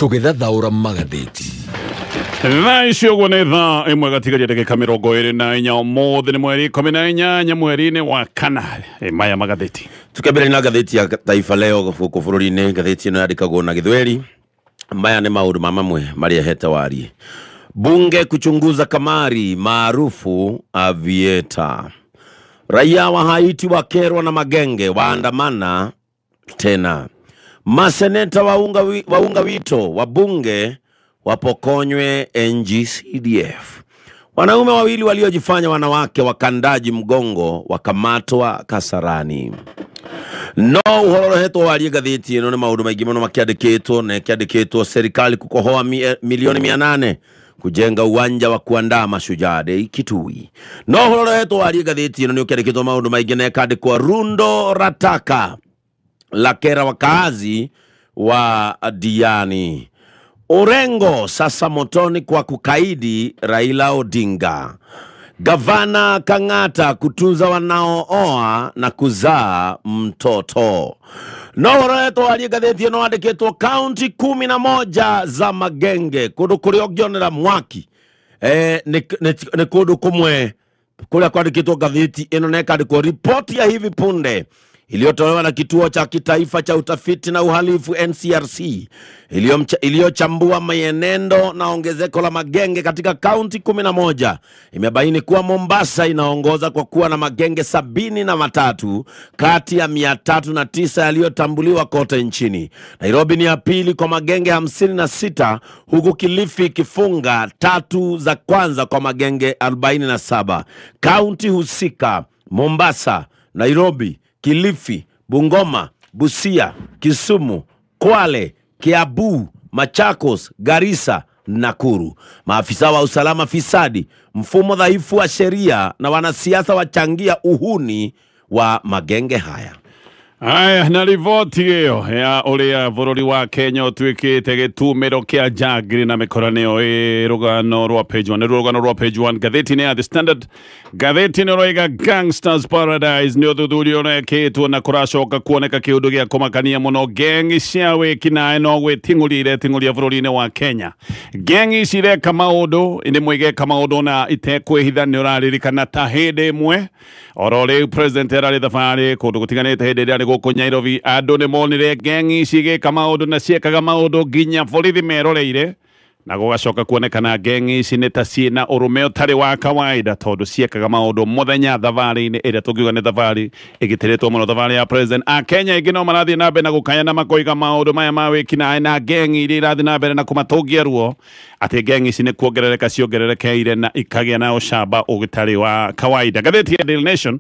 tũgĩthathaũra magathĩti. Thaa icio guo nĩ thaa ĩmwe gatigaria ndagĩka 24 ũmũthĩ nĩ mweri 18 mweri-inĩ wa kana. Maya magathĩti. Tukambere na gatheti ya Taifa Leo gũkũ bũrũri-inĩ. Gatheti ĩno yandĩkagwo na Gĩthweri. Maya nĩ maũndũ mamwe marĩa hete wari. Bunge kuchunguza kamari maarufu Avieta. Raia wa Haiti wakerwa na magenge waandamana tena. Maseneta waunga wito wabunge wapokonywe NGCDF. Wanaume wawili waliojifanya wanawake wakandaji mgongo wakamatwa Kasarani. No uhoro heto wali gatheti ino ni maundu maingi muno makiandikitwo serikali kukohoa milioni 800 kujenga uwanja wa kuandaa mashujaa Day Kitui. No uhoro heto wali gatheti ino ni ukiandikitwo maundu maingi na yakandikwa Rundo rataka la kera wakazi wa Diani. Orengo sasa motoni kwa kukaidi Raila Odinga. Gavana Kang'ata kutunza wanaooa na kuzaa mtoto. No reto wali gatheti no andikitwo county 11 za magenge kundu kuria ogionera mwaki. Ni kundu kumwe kuria kwandikitwo gatheti ino na ikandikwo ripoti ya hivi punde iliyotolewa na kituo cha kitaifa cha utafiti na uhalifu NCRC iliyochambua mienendo na ongezeko la magenge katika kaunti 11 imebaini kuwa Mombasa inaongoza kwa kuwa na magenge 73 kati ya 309 yaliyotambuliwa kote nchini. Nairobi ni ya pili kwa magenge 56 huku Kilifi ikifunga 3 za kwanza kwa magenge 47. Kaunti husika Mombasa, Nairobi, Kilifi, Bungoma, Busia, Kisumu, Kwale, Kiambu, Machakos, Garissa, Nakuru. Maafisa wa usalama fisadi, mfumo dhaifu wa sheria na wanasiasa wachangia uhuni wa magenge haya. Aya, na rivoti hiyo ya uria bũrũri wa Kenya ũtuĩkĩte gĩtumĩro kĩa njangiri na mĩkoranĩo rũgano rwa page 1 rũgano rwa page 1 gatheti-inĩ ya The Standard. Gatheti-inĩ roiga Gangsters Paradise nĩ ũthuthuria ũrekĩtwo na kũracoka kuoneka kĩũndũ gĩa kũmakania mũno. Gengi cia wĩkinaĩ no gwĩting'ũria bũrũri-inĩ wa Kenya. Gengi ici ireka maũndũ nĩ igeka maũndũ na itekwĩhitha. Nĩ ũraririkana ta hĩndĩ ĩmwe oro rĩu president erarĩ thabarĩ kũndũ gũtiganĩte hĩndĩ ĩrĩa gũkũ Nairobi andũ nĩ monire gengi ici igĩka maũndũ na ciekaga maũndũ nginya borithi meroreire na gũgacoka kuonekana gengi ici nĩ ta ciĩna ũrũme ũtarĩ wa kawaida tondũ ciekaga maũndũ mũthenya thabarĩ-inĩ ĩrĩa tũngiuga nĩ thabarĩ ĩgĩtĩrĩtwo mũno thabarĩ ya president. Kenya ingĩ no marathiĩ na mbere na gũkaya na makoiga maũndũ maya ma wĩkinaĩ na gengi iria irathiĩ na mbere na kũmatũngia ruo atĩ gengi ici nĩ kuongerereka ciongererekeire na ikagĩa na ũcamba ũgĩtarĩ wa kawaida. Gatheti ya Daily Nation,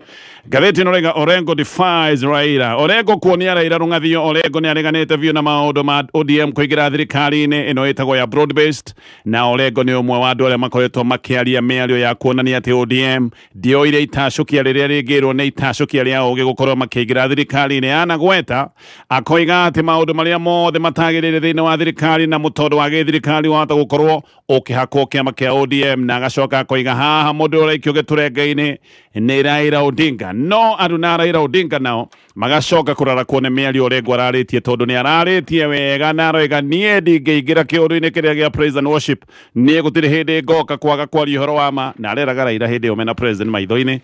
gatheti norenga Orengo defies Raila. Orengo kuonia Raila rũng'athio. Orengo nĩ areganĩte biũ na maũndũ ma ODM kũingĩra thirikari-inĩ ĩno ĩtagwo ya broad based, na Orengo nĩ ũmwe wa andũ arĩa makoretwo makĩaria mĩario ya kuonania atĩ ODM ndioire itacũkia rĩrĩa rĩngĩrwo nĩ itacũkia rĩa ũgĩ gũkorwo makĩingĩra thirikari-inĩ. Ana Gweta akoiga atĩ maũndũ marĩa mothe matagĩrĩire thĩinĩ wa thirikari na mũtondo wa gĩthirikari wahota gũkorwo ũkĩhakwo kĩama kĩa ODM, na agacoka akoiga haha mũndũ ũraikio gĩtũrenga-inĩ nĩ Raila Odinga. No andũ na Raila Odinga nao magacoka kũrara kuone mĩario Orengo ararĩtie tondũ nĩ ararĩtie wega na aroiga niĩ ndingĩingĩra kĩũndũ-inĩ kĩrĩa gĩa praise and worship. Niĩ gũtirĩ hĩndĩ ngoka kwaga kwaria ũhoro wa ma, na areraga Raila hĩndĩ ĩyo mena president maitho-inĩ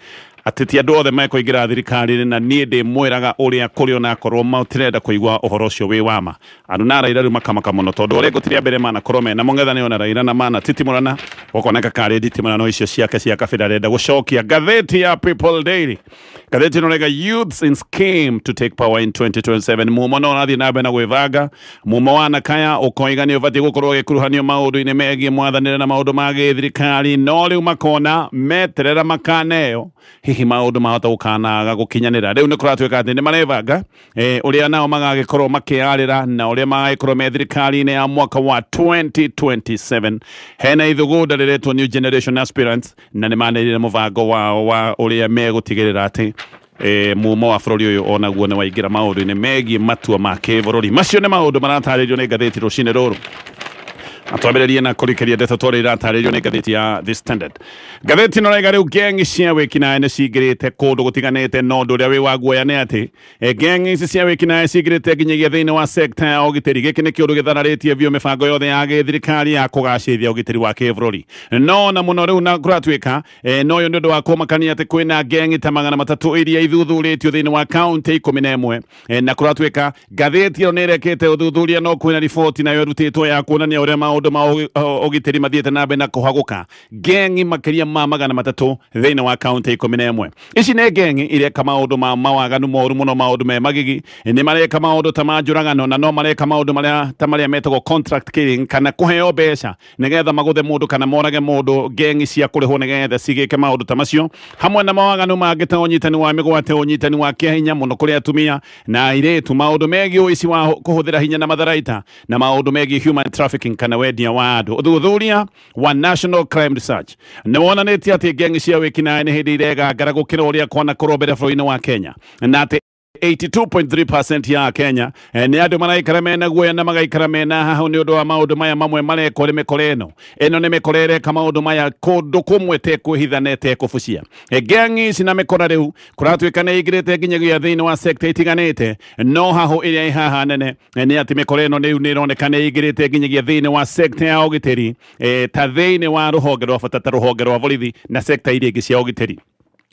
atĩ ti andũ othe mekũingĩra thirikari-inĩ na niĩ ndĩmwĩraga ũrĩa kũrĩ ona akorwo matirenda kũigua ũhoro ũcio wĩ wa ma. Andũ na Raila rĩu makamaka mũno tondũ Orengo tĩrĩa mbere manakorwo mena mũng'ethanĩro na Raila na mana titimũrana gũkoneka karĩ nditimũrano icio ciake cia kabira arenda gũcokia. Gatheti ya People Daily, gatheti norenga youths in scheme to take power in 2027. Mumo no rathiĩ na mbere na gwĩbanga. Mumo wa Nakaya ũkoiga nĩ ũbatiĩ gũkorwo ũgĩkuruhanio maũndũ-inĩ megiĩ mwathanĩre na maũndũ ma gĩthirikari, no rĩu makona meterera makaneo hihi maũndũ mahota gũkanaga gũkinyanĩra. Rĩu nĩ kũratuĩka atĩ nĩ marebanga ũrĩa nao magagĩkorwo makĩarĩra na ũrĩa magagĩkorwo me thirikari-inĩ ya mwaka wa 2027. Hena ithugunda rĩretwo New Generation Aspirants na nĩ manĩrĩire mũbango wao wa ũrĩa megũtigĩrĩra atĩ mumo wa bũrũri ũyũ onaguo nĩ waingĩra maũndũ-inĩ megiĩ matua ma kĩbũrũri. Macio nĩ maũndũ maratarĩrio nĩ ngathĩti rũcinĩ rũrũ. atwambĩrĩrie na kũrĩkĩria ndeto tũrĩa iratarĩrio nĩ ngathĩti ya The Standard. Ngathĩti ĩno raiga rĩu gengi cia wĩkinaĩ nĩ cingĩrĩte kũndũ gũtiganĩte, no ũndũ ũrĩa wĩ wa guoya nĩ atĩ gengi ici cia wĩkinaĩ cingĩrĩte nginyagia thĩinĩ wa sekta ya ũgitĩri. Gĩkĩ nĩ kĩũndũ gĩthararĩtie biũ mĩbango yothe ya gĩthirikari ya kũgacĩrithia ũgitĩri wa kĩbũrũri. No na mũno rĩu na kũratuĩka no ũyũ nĩ ũndũ wa kũmakania atĩ kwĩna gengi ta 300 iria ithuthurĩtio thĩinĩ wa kaunti 11 na kũratuĩka ngathĩti ĩyo nĩ ĩrekĩte ũthuthuria, no kwĩna riboti nayo ĩrutĩtwo ya kuonania ũrĩa maũndũ ma ũgitĩri mathiĩte na mbere na kũhagũka. Gengi makĩria ma 300 thĩinĩ wa kaunti 11. Ici nĩ gengi ireka maũndũ ma mawaganu moru mũno, maũndũ me magigi. Nĩ mareka maũndũ ta ma njũragano, na no mareka maũndũ marĩa ta marĩa metagwo contract killing, kana kũheo mbeca nĩgetha magũthe mũndũ kana morage mũndũ. Gengi cia kũrĩhwo nĩgetha cigĩke maũndũ ta macio, hamwe na mawaganu mangĩ ta ũnyitani wa mĩgwate, ũnyitani wa kĩhinya mũno kũrĩ atumia na airĩtu, maũndũ megiĩ ũici wa kũhũthĩra hinya na matharaita, na maũndũ megiĩ human trafficking kana wendia wa andũ. Ũthuthuria wa National Crime Research nĩ wonanĩtie atĩ gengi cia wĩkinaĩ nĩ hĩndĩ irengangara gũkĩra ũrĩa kwanakũrwo mbere bũrũri-inĩ wa Kenya, na atĩ 82.3% ya Kenya nĩ andũ maraikara mena guoya na magaikara mena hahu nĩ ũndũ wa maũndũ maya mamwe marekwo nĩ mĩkora ĩno. Ĩno nĩ mĩkora ĩreka maũndũ maya kũndũ kũmwe tekwĩhitha na tekũbucia. Gengi ici na mĩkora rĩu kũratuĩka nĩ igĩrĩte nginyagia thĩinĩ wa sekta itiganĩte, no hahu ĩrĩa ĩhaha nene nĩ atĩ mĩkora ĩno nĩ ĩroneka nĩ igĩrĩte nginyagia thĩinĩ wa sekta ya ũgitĩri, ta thĩinĩ wa rũhonge rwa bata ta rũhonge rwa borithi na sekta iria ingĩ cia ũgitĩri.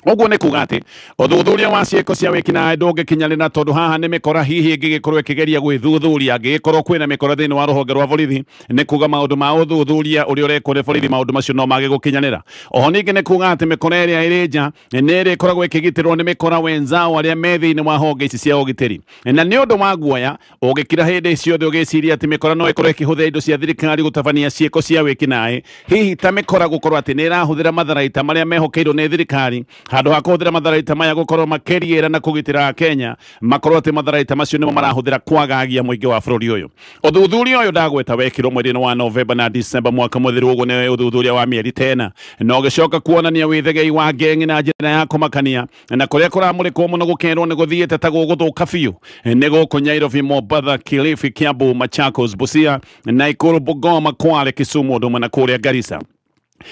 Ũguo nĩ kuga atĩ ũthuthuria wa ciĩko cia wĩkinaĩ ndũngĩkinyanĩra, tondũ haha nĩ mĩkora hihi ĩngĩgĩkorwo ĩkĩgeria gwĩthuthuria, angĩgĩkorwo kwĩna mĩkora thĩinĩ wa rũhonge rwa borithi, nĩ kuga maũndũ ma ũthuthuria ũrĩa ũrekwo nĩ borithi, maũndũ macio no mage gũkinyanĩra. Oho ningĩ nĩ kuga atĩ mĩkora ĩrĩa ĩrĩ nja nĩ ĩrĩkoragwo ĩkĩgitĩrwo nĩ mĩkora wenzao arĩa me thĩinĩ wa honge ici cia ũgitĩri. Na nĩ ũndũ wa guoya ũgĩkira hĩndĩ ciothe ũgĩciria atĩ mĩkora no ĩkorwo ĩkĩhũthĩra indo cia thirikari gũtabania ciĩko cia wĩkinaĩ, hihi ta mĩkora gũkorwo atĩ nĩ ĩrahũthĩra matharaita marĩa mehokeirwo nĩ thirikari, handũ ha kũhũthĩra matharaita maya gũkorwo makĩriĩra na kũgitĩra Kenya, makorwo atĩ matharaita macio nĩmo marahũthĩra kwagagia mũingĩ wa bũrũri ũyũ. Ũthuthuria ũyũ ndagweta wekirwo mweri-inĩ wa Novemba na December mwaka mũthiru. Ũguo nĩ ũthuthuria wa mĩeri 10 na ũgĩcoka kuonania wĩthegei wa gengi na njĩra ya kũmakania, na kũrĩa kũramũrĩkwo mũno gũkerwo nĩ gũthiĩte ta gũgũthũka biũ nĩ gũkũ Nairobi, Mombasa, Kilifi, Kiambu, Machakos, Busia, Nakuru, Bungoma, Kwale, Kisumu, ũndũ ũmwe na kũrĩa Garissa.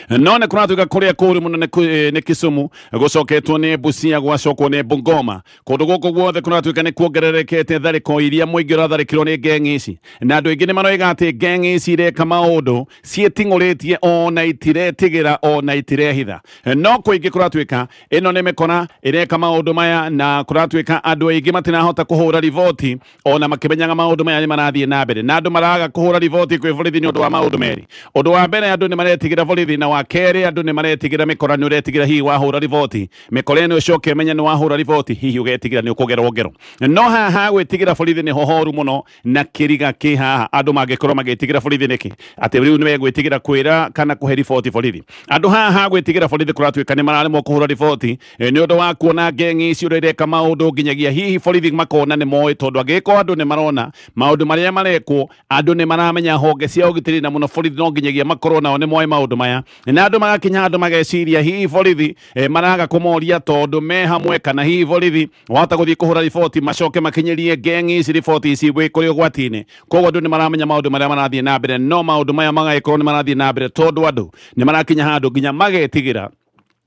No nĩ kũratuĩka kũrĩa kũũru mũno nĩ Kisumu, gũcoketwo nĩ Busia, gwacokwo nĩ Bungoma. Kũndũ gũkũ guothe kũratuĩka nĩ kuongererekete tharĩko iria mũingĩ ũratharĩkĩrwo nĩ gengi ici, na andũ aingĩ nĩ maroiga atĩ gengi ici ireka maũndũ ciĩting'ũrĩtie ona itiretigĩra ona itirehitha. No kũingĩ kũratuĩka ĩno nĩ mĩkora ĩreka maũndũ maya, na kũratuĩka andũ aingĩ matinahota kũhũra riboti ona makĩmenyaga maũndũ maya nĩ marathiĩ na mbere, na andũ maraga kũhũra riboti kwĩ borithi nĩ ũndũ wa maũndũ merĩ. Ũndũ wa mbere, andũ nĩ maretigĩra borithi, na wa kerĩ andũ nĩ maretigĩra mĩkora. Nĩ ũretigĩra hihi wahũra riboti mĩkora ĩno ĩcoke ĩmenya nĩ wahũra riboti, hihi ũgetigĩra nĩ ũkũgerwo ngero. No haha gwĩtigĩra borithi nĩ hohoru mũno na kĩriga kĩ haha. Andũ mangĩkorwo magĩtigĩra borithi nĩkĩ? Atĩ rĩu nĩ gwĩtigĩra kwĩra kana kũhe riboti borithi. Andũ haha gwĩtigĩra borithi kũratuĩka nĩ mararemwo kũhũra riboti nĩ ũndũ wa kuona gengi ici ũrĩa ireka maũndũ nginyagia hihi borithi makona nĩ moĩ, tondũ angĩkorwo andũ nĩ marona maũndũ marĩa marekwo, andũ nĩ maramenya honge cia ũgitĩri na mũno borithi no nginyagia makorwo nao nĩ moĩ maũndũ maya, na andũ magakinya andũ mageciria hihi borithi maraga kũmoria tondũ me hamwe, kana hihi borithi wahota gũthiĩ kũhũra riboti macoke makinyĩrie gengi ici riboti ici gwĩ kũrĩ ũgwati-inĩ. Koguo andũ nĩ maramenya maũndũ marĩa marathiĩ na mbere, no maũndũ maya magagĩkorwo nĩ marathiĩ na mbere tondũ andũ nĩ marakinya handũ nginya magetigĩra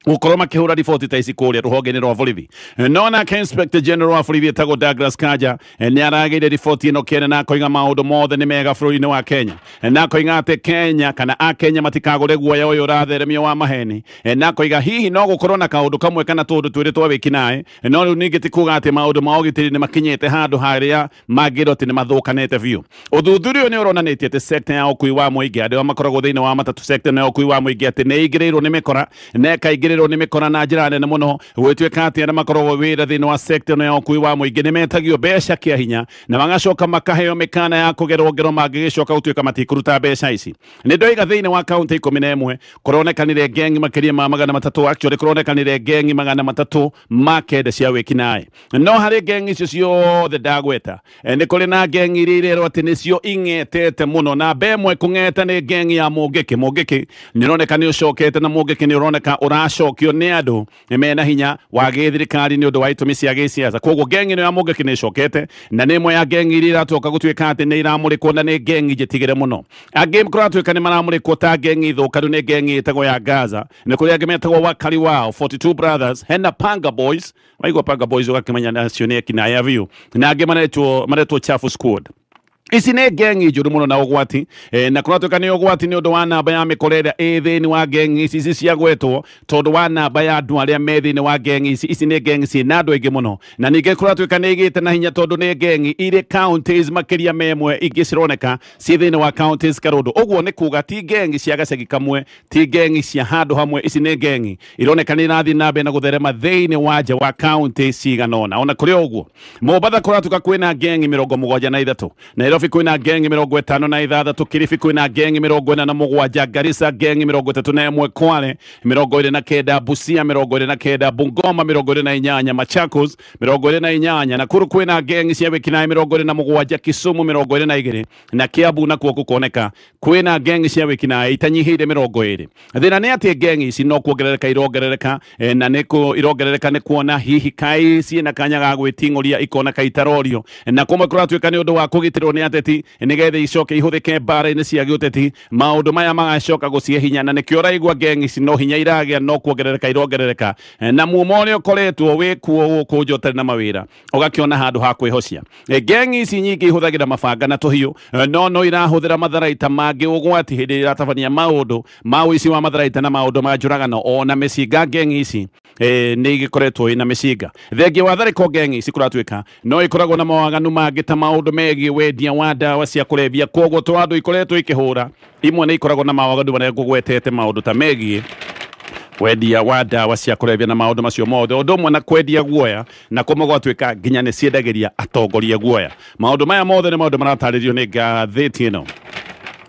gũkorwo makĩhũra riboti ta ici kũrĩa rũhonge-inĩ rwa borithi. No nake Inspector General wa borithi etagwo Douglas Kanja nĩ aragĩire riboti ĩno Kenya na akoiga maũndũ mothe nĩ mega bũrũri-inĩ wa Kenya, na akoiga atĩ Kenya kana Akenya matikagũre guoya ũyũ ũratheremio wa maheni, na akoiga hihi no gũkorwo na kaũndũ kamwe kana tũndũ twĩrĩ twa wĩkinaĩ, no rĩu ningĩ ti kuga atĩ maũndũ ma ũgitĩri nĩ makinyĩte handũ harĩa mangĩrwo atĩ nĩ mathũkanĩte biũ. Ũthuthuria ũyũ nĩ ũronanĩtie atĩ sekta ya ũkui wa mũingĩ, andũ makoragwo thĩinĩ wa matatũ, sekta ya ũkui wa mũingĩ atĩ nĩ igĩrĩirwo nĩ mĩkora na ĩkaingĩrĩrwo nĩ mĩkora na njĩra nene mũno, gwĩtuĩka atĩ arĩa makoragwo wĩra thĩinĩ wa sekta ĩno ya ũkui wa mũingĩ nĩ metagio mbeca kĩa hinya, na magacoka makaheo mĩkana ya kũgerwo ngero mangĩgĩcoka gũtuĩka matikũruta mbeca ici. Nĩ ndoiga thĩinĩ wa kaunti 11 kũronekanire gengi makĩria ma 300, actually kũronekanire gengi 300 ma kenda cia wĩkinaĩ. No harĩ gengi icio ciothe ndagweta nĩ kũrĩ na gengi iria irerwo atĩ nĩcio ing'etete mũno, na mbemwe kũng'eta nĩ gengi ya Mũngĩkĩ. Mũngĩkĩ nĩ ũroneka nĩ ũcokete, na Mũngĩkĩ nĩ ũroneka ũracokete icokio nĩ andũ mena hinya wa gĩthirikari nĩ ũndũ wa itũmi cia gĩsiasa. Koguo gengi ĩno ya Mũngĩki nĩ ĩcokete na nĩ ĩmwe ya gengi iria iratuĩka gũtuĩka atĩ nĩ iramũrĩkwo na nĩ gengi njĩtigĩre mũno. Angĩ kũratuĩka nĩ maramũrĩkwo ta gengi thũkanu nĩ gengi ĩtagwo ya Gaza, nĩ kũrĩ angĩ metagwo Wakari wao 42 Brothers, hena Panga Boys, waigua Panga Boys ũgakĩmenya nacio nĩ ekina ya view, na angĩ maretwo Chafu Squad. Ici nĩ gengi njũru mũno na ũgwati, na kũratuĩka nĩ ũgwati nĩ ũndũ wa namba ya mĩkora ĩrĩa ĩ thĩinĩ wa gengi ici ciagwetwo tondũ wa namba ya andũ arĩa me thĩinĩ wa gengi ici. Ici nĩ gengi ciĩna andũ aingĩ mũno, na ningĩ kũratuĩka nĩ igĩte na hinya tondũ nĩ gengi irĩ counties makĩria memwe ingĩ cironeka ciĩ thĩinĩ wa counties karũndũ. Ũguo nĩ kuga ti gengi cia gacagi kamwe, ti gengi cia handũ hamwe. Ici nĩ gengi ironeka nĩ irathiĩ na mbere na gũtherema thĩinĩ wa nja wa counties cigana ũna. Ona kũrĩ ũguo, Mombatha kũratuĩka kwĩna gengi 73, Nairobi kwĩna gengi 56, Kilifi kwĩna gengi 47, Garissa gengi 31, Kwale 29, Busia 29, Bungoma 28, Machakos 28, Nakuru kwĩna gengi cia wĩkinaĩ 27, Kisumu 22, na Kiambu nakuo gũkoneka kwĩna gengi cia wĩkinaĩ itanyihĩire 20. Thĩna nĩ atĩ gengi ici no kuongerereka irongerereka, na nĩko irongerereka nĩ kuona hihi kai ciĩna kanya ga gwĩting'ũria ikoneka itarorio, na kũmwe kũratuĩka nĩ ũndũ wa kũgitĩrwo nĩ ateti nĩgetha icoke ihũthĩke mbara-inĩ cia gĩũteti. Maũndũ maya magacoka gũcihe hinya, na nĩkĩo ũraigua gengi ici no hinya iragĩa no kuongerereka irongerereka, na muuma ũrĩa ũkoretwo wĩ kuo gũkũ nja ũtarĩ na mawĩra ũgakĩona handũ ha kwĩhocia. Gengi ici nyingĩ ihũthagĩra mabanga na tũhiũ, no irahũthĩra matharaita mangĩ ũgwati hĩndĩ ĩrĩa iratabania maũndũ ma ũici wa matharaita na maũndũ ma njũragano. Ona mĩcinga gengi ici nĩ igĩkoretwo ina mĩcinga. Thengia wa tharĩko gengi ici kũratuĩka no ikoragwo na mawaganu mangĩ ta maũndũ megiĩ wendia wa ndawa cia kũrebia. Koguo to andũ ikoretwo ikĩhũra, imwe nĩ ikoragwo na mawaganu marĩa ngũgwetete, maũndũ ta megiĩ wendia wa ndawa cia kũrebia na maũndũ macio mothe, ũndũ ũmwe na kwendia guoya, na kũmwe gwatuĩka nginya nĩ ciendagĩria atongoria guoya. Maũndũ maya mothe nĩ maũndũ maratarĩrio nĩ ngathĩti ĩno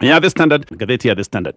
ya The Standard, ngathĩti ya The Standard.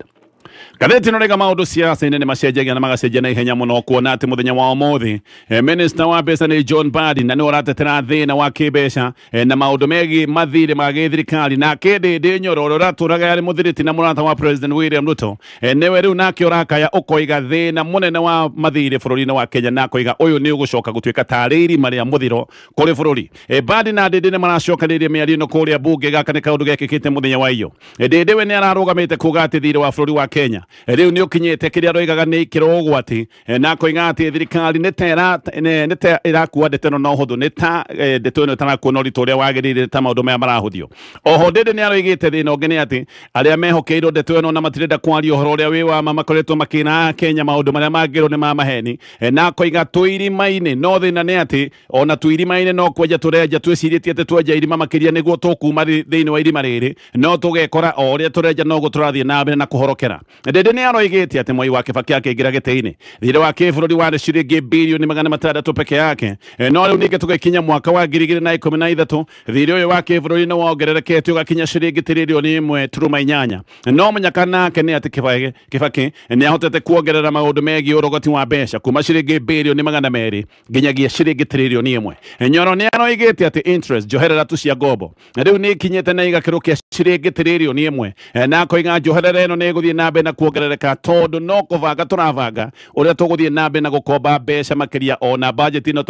Gatheti norega maũndũ siasa-inĩ nĩ macenjagia na magacenjia na ihenya mũno, kuona atĩ mũthenya wa ũmũthĩ Minister wa mbeca nĩ John Mbadi, na nĩ ũratetera thĩna wa kĩmbeca na maũndũ megiĩ mathirĩ ma gĩthirikari. Na Ndĩndĩ Nyoro ũrĩa ũratũraga arĩ mũthirĩti na mũrata wa President William Ruto, nĩwe rĩu nake ũrakaya ũkoiga thĩna mũnene wa mathirĩ bũrũri-inĩ wa Kenya, na koiga ũyũ nĩ ũgũcoka gũtuĩka tarĩ irima rĩa mũthiro kũrĩ bũrũri. Mbadi na Ndĩndĩ nĩ maracokanĩrĩria mĩario ĩno kũrĩa bunge, gaka nĩ kaũndũ gekĩkĩte mũthenya wa iyo. Ndĩndĩ we nĩ ararũgamĩte kuga atĩ thirĩ wa bũrũri wa Kenya rĩu nĩ ũkinyĩte kĩrĩa aroigaga nĩ ikĩro ũgwati, na koiga atĩ thirikari nĩ ta ĩrakua ndeto ĩno na ũhũthũ, nĩ ta ndeto ĩno ĩtarakuona ũritũ ũrĩa wagĩrĩire ta maũndũ maya marahũthio. Oho Ndĩndĩ nĩ aroigĩte thĩna ũngĩ nĩ atĩ arĩa mehokeirwo ndeto ĩno na matirenda kwaria ũhoro ũrĩa wĩ wa ma makoretwo makĩra Kenya maũndũ marĩa mangĩrwo nĩ ma maheni, na koiga tũirima-inĩ. No thĩna nĩ atĩ ona tũirima-inĩ no kwenja tũrenja, twĩcirĩtie atĩ twenja irima makĩria nĩguo tũkuma thĩinĩ wa irima rĩrĩ, no tũgekora o ũrĩa tũrenja noguo tũrathiĩ na mbere na kũhorokera. Ndĩndĩ nĩ aroigĩte atĩ Mwai wa Kibaki akĩingĩra gĩtĩ-inĩ thirĩ wa kĩbũrũri warĩ ciringi birioni 600 peke yake, no rĩu ningĩ tũgĩkinya mwaka wa 2013 thirĩ ũyũ wa kĩbũrũri nĩ wongererekete ũgakinya ciringi tiririoni 1.8. No mũnyaka nake nĩ atĩ Kibaki nĩ ahotete kuongerera maũndũ megiĩ ũrogoti wa mbeca kuma ciringi birioni 200 nginyagia ciringi tiririoni 1. Nyoro nĩ aroigĩte atĩ interest, njoherera tu cia ngombo, rĩu nĩ ikinyĩte na igakĩro kĩa ciringi tiririoni 1, na koiga njoherera ĩno nĩ ĩgũthiĩ na mbere na kuongerereka tondũ no kũbanga tũrabanga ũrĩa tũgũthiĩ na mbere na gũkomba mbeca makĩria. Ona budget ĩno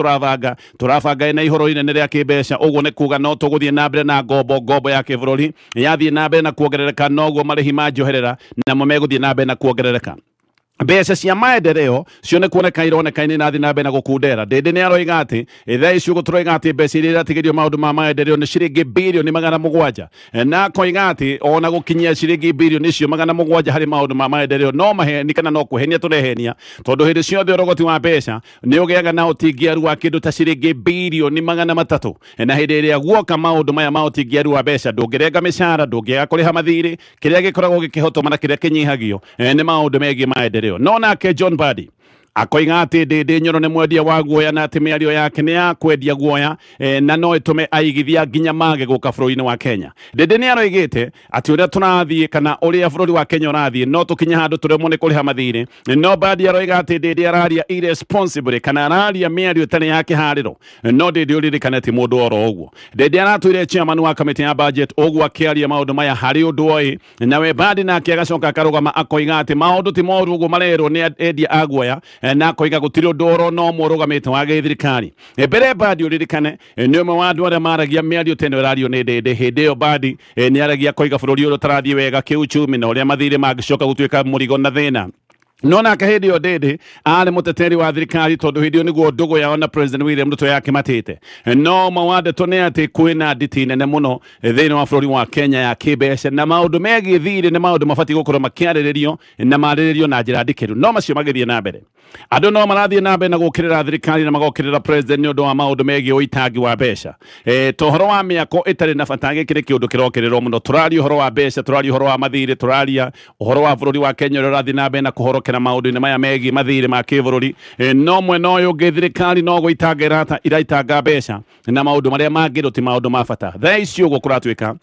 tũrabanga ina ihoro inene rĩa kĩmbeca, ũguo nĩ kuga no tũgũthiĩ na mbere na ngombo ya kĩbũrũri yathiĩ na mbere na kuongerereka, noguo marĩhi ma njoherera namo megũthiĩ na mbere na kuongerereka. Mbeca cia maendeleo cio nĩ kuoneka ironeka-inĩ na thiĩ na mbere na gũkundera. Ndĩndĩ nĩ aroiga atĩ thaa ici ũguo tũroiga atĩ mbeca iria iratigĩrio maũndũ ma maendeleo nĩ ciringi birioni 700, na koiga atĩ ona gũkinyia ciringi birioni icio 700 harĩ maũndũ ma maendeleo no maheni kana no kũhenia tũrehenia, tondũ hĩndĩ ciothe ũrogoti wa mbeca nĩ ũgĩaga na ũtingiaru wa kĩndũ ta ciringi birioni 300, na hĩndĩ ĩrĩa guoka maũndũ maya ma ũtingiaru wa mbeca ndũngĩrenga mĩcara, ndũngĩaga kũrĩha mathirĩ, kĩrĩa gĩkoragwo gĩkĩhotoma na kĩrĩa kĩnyihagio nĩ maũndũ megiĩ maendeleo. No nake John Mbadi akoiga atĩ Ndĩndĩ Nyoro nĩ mwendia wa guoya, na atĩ mĩario yake nĩ ya kwendia guoya na no ĩtũme aigithia nginya mage gũka bũrũri-inĩ wa Kenya. Ndĩndĩ nĩ aroigĩte atĩ ũrĩa tũrathiĩ kana ũrĩa bũrũri wa Kenya ũrathiĩ no tũkinye handũ tũremwo nĩ kũrĩha mathirĩ. No Mbadi aroiga atĩ Ndĩndĩ araria irresponsible kana araria mĩario ĩtarĩ ya kĩharĩro, no Ndĩndĩ ũririkane atĩ mũndũ oro ũguo. Ndĩndĩ aratwĩre chairman wa kamĩtĩ ya budget ũguo akĩaria maũndũ maya harĩ ũndũ oĩ, nawe Mbadi nake agacoka akarũgama akoiga atĩ maũndũ ti moru ũguo marerwo nĩ endia a guoya, na koiga gutiri ndoro no murugamite wa githirikari mbere Badi uririkane ni umwe wa andu aria maragia miario teno radio ne de hinde yo Badi ni aragia koiga bururi uru tarathie wega kiuchumi na uria mathire magicoka gutuika murigo na thina nona kahedi yo dede ale muteteri wa thirikari tondu hindi niguo ndugu ya ona President William Ruto yake matite no mawade tone ati kwina nditi nene muno thini wa bururi wa Kenya ya kibesha na maundu megi thiri na maundu mafati gukorwo makiariririo na mariririo na njira ndikiru no macio magithie na mbere andu no marathie na mbere na gukirira thirikari na magokirira president ni undu wa maundu megi uitangi wa besha tohoro wa miako itari na batange kire kiundu kirokirirwo muno turari uhoro wa besha turari uhoro wa mathiri turaria uhoro wa bururi wa Kenya urathie na mbere na kuhoro na maundu ni maya megi mathire ma kibururi no mwe no yo githirikari no goitagira iraitanga besha na maundu maria mangiru ti maundu mafata thaicio gukuratwika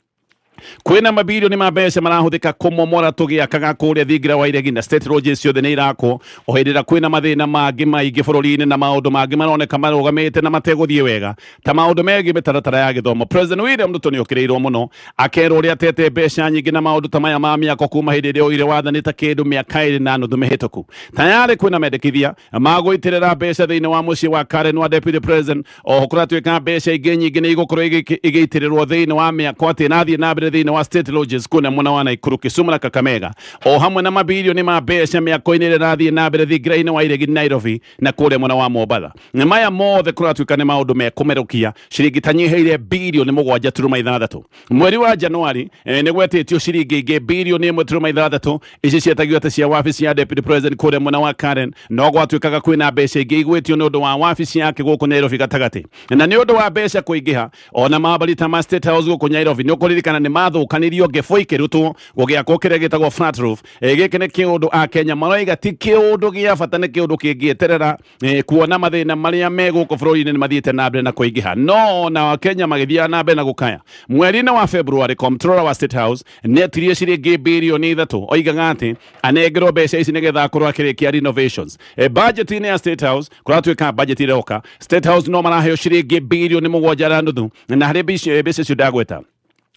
kwina mabilioni ma mbeca marahuthika kumomora tugiakaga kuria thingira wa iregi na state roads ciothe ni irako ohindira kwina mathina mangi maingi bururi-ini na maundu mangi maroneka marugamite na mateguthie wega ta maundu megi mitaratara ya githomo President William Ruto ni okireirwo muno akerwo ria tete mbeca nyingi na maundu ta maya ma miako kuma hindi ria oire wathanite kindu miaka iri na nuthu mihituku tayari kwina mendekithia magwitirira mbeca thiini wa mucii wa Karen wa deputy president oho kuratwika mbeca ingi nyingi ni igukorwo igitirirwo thiini wa miako ati nathie na thini wa state lodges kuna mwana wa Naikuru Kisumu na Kakamega o hamwe na mabilioni ma mbeca miako-ini rirathie na mbere thingira-ini wa iregi Nairobi na kuria mwana wa Mombatha na maya mothe kuratuika ni maundu mekumerukia ciringi tanyiheire bilioni 7.6 mweri wa Januari ni gwetitio ciringi ingi bilioni 1.6 ici cietagio ati cia wabici ya deputy president kuria mwana wa Karen no gwatuikaga kwina mbeca ingi igwetio ni undu wa wabici yake guku Nairobi gatagati na ni undu wa mbeca kuingiha ona mabarita ma state house guku Nairobi ni ukuririkana ni mathukanirio ngebo ikirutwo gugiakwo kiria gitagwo flat roof giki ni kiundu a Kenya maroiga ti kiundu gia bata ni kiundu kingieterera kuona mathina maria meguko bururi-ini ni mathiite na mbere na kuingiha no na Kenya magithia na mbere na gukaya mweri-ini wa February comptroller wa state house netirie ciringi bilioni 3 oigaga ati anengerwo mbeca ici nigetha akorwo akirikia renovations budget-ini ya state house kuratwika budget iroka state house no maraheo ciringi bilioni 7.5 na hari mbeca cio ndagweta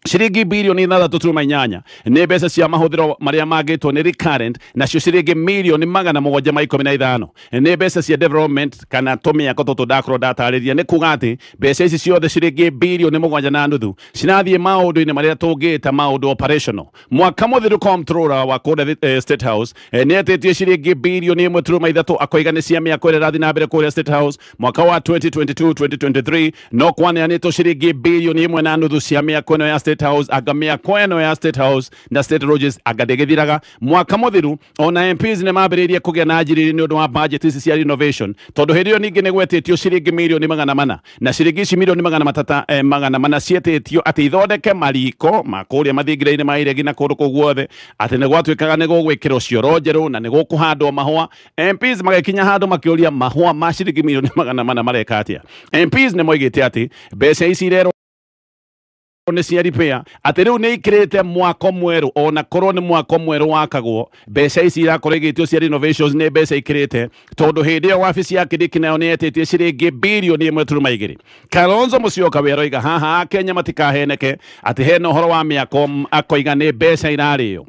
ciringi bilioni 3.8 ni mbeca cia mahuthiro maria magitwo ni recurrent na cio ciringi milioni 715 ni mbeca cia development kana tumiako tutu ndakorwo ndatariria ni kuga ati mbeca ici ciothe ciringi bilioni 7.5 cinathie maundu-ini maria tungita maundu operational mwaka muthiru comptroller wa kuria state house ni atitie ciringi bilioni 1.3 akoiga ni cia miako ira rathi na mbere kuria state house mwaka wa 2022-2023 no kwaneanitwo ciringi bilioni 1.5 cia miako ino ya state house agamia kweno ya state house na state roads agadegethiraga mwaka muthiru ona MPs ne mabiririe kugia na njiriri ni undu wa budget ici cia renovation tondu hirio ningi ni gwetitio ciringi milioni 400 na ciringi ici milioni 400 cietitio ati ithondeke mariko makuria mathingira-ini ma iregi na kundu kuguothe ati ni gwatwikaga ni gugwikirwo cioro njeru na ni gukuhandwo mahua MPs magakinya handu makiuria mahua ma ciringi milioni 400 mareka atia MPs ne moigite ati mbeca ici irero ni cia repair ati riu ni ikirite mwako mweru ona korwo ni mwako mweru wakagwo mbeca ici irakorwo igitio cia renovations ni mbeca ikirite tondu hindi iyo wabici ya Kindiki nayo ni etitie ciringi bilioni 1.2 Kalonzo Musyoka weroiga haha Kenya matikaheneke ati hena uhoro wa miako akoiga ni mbeca irario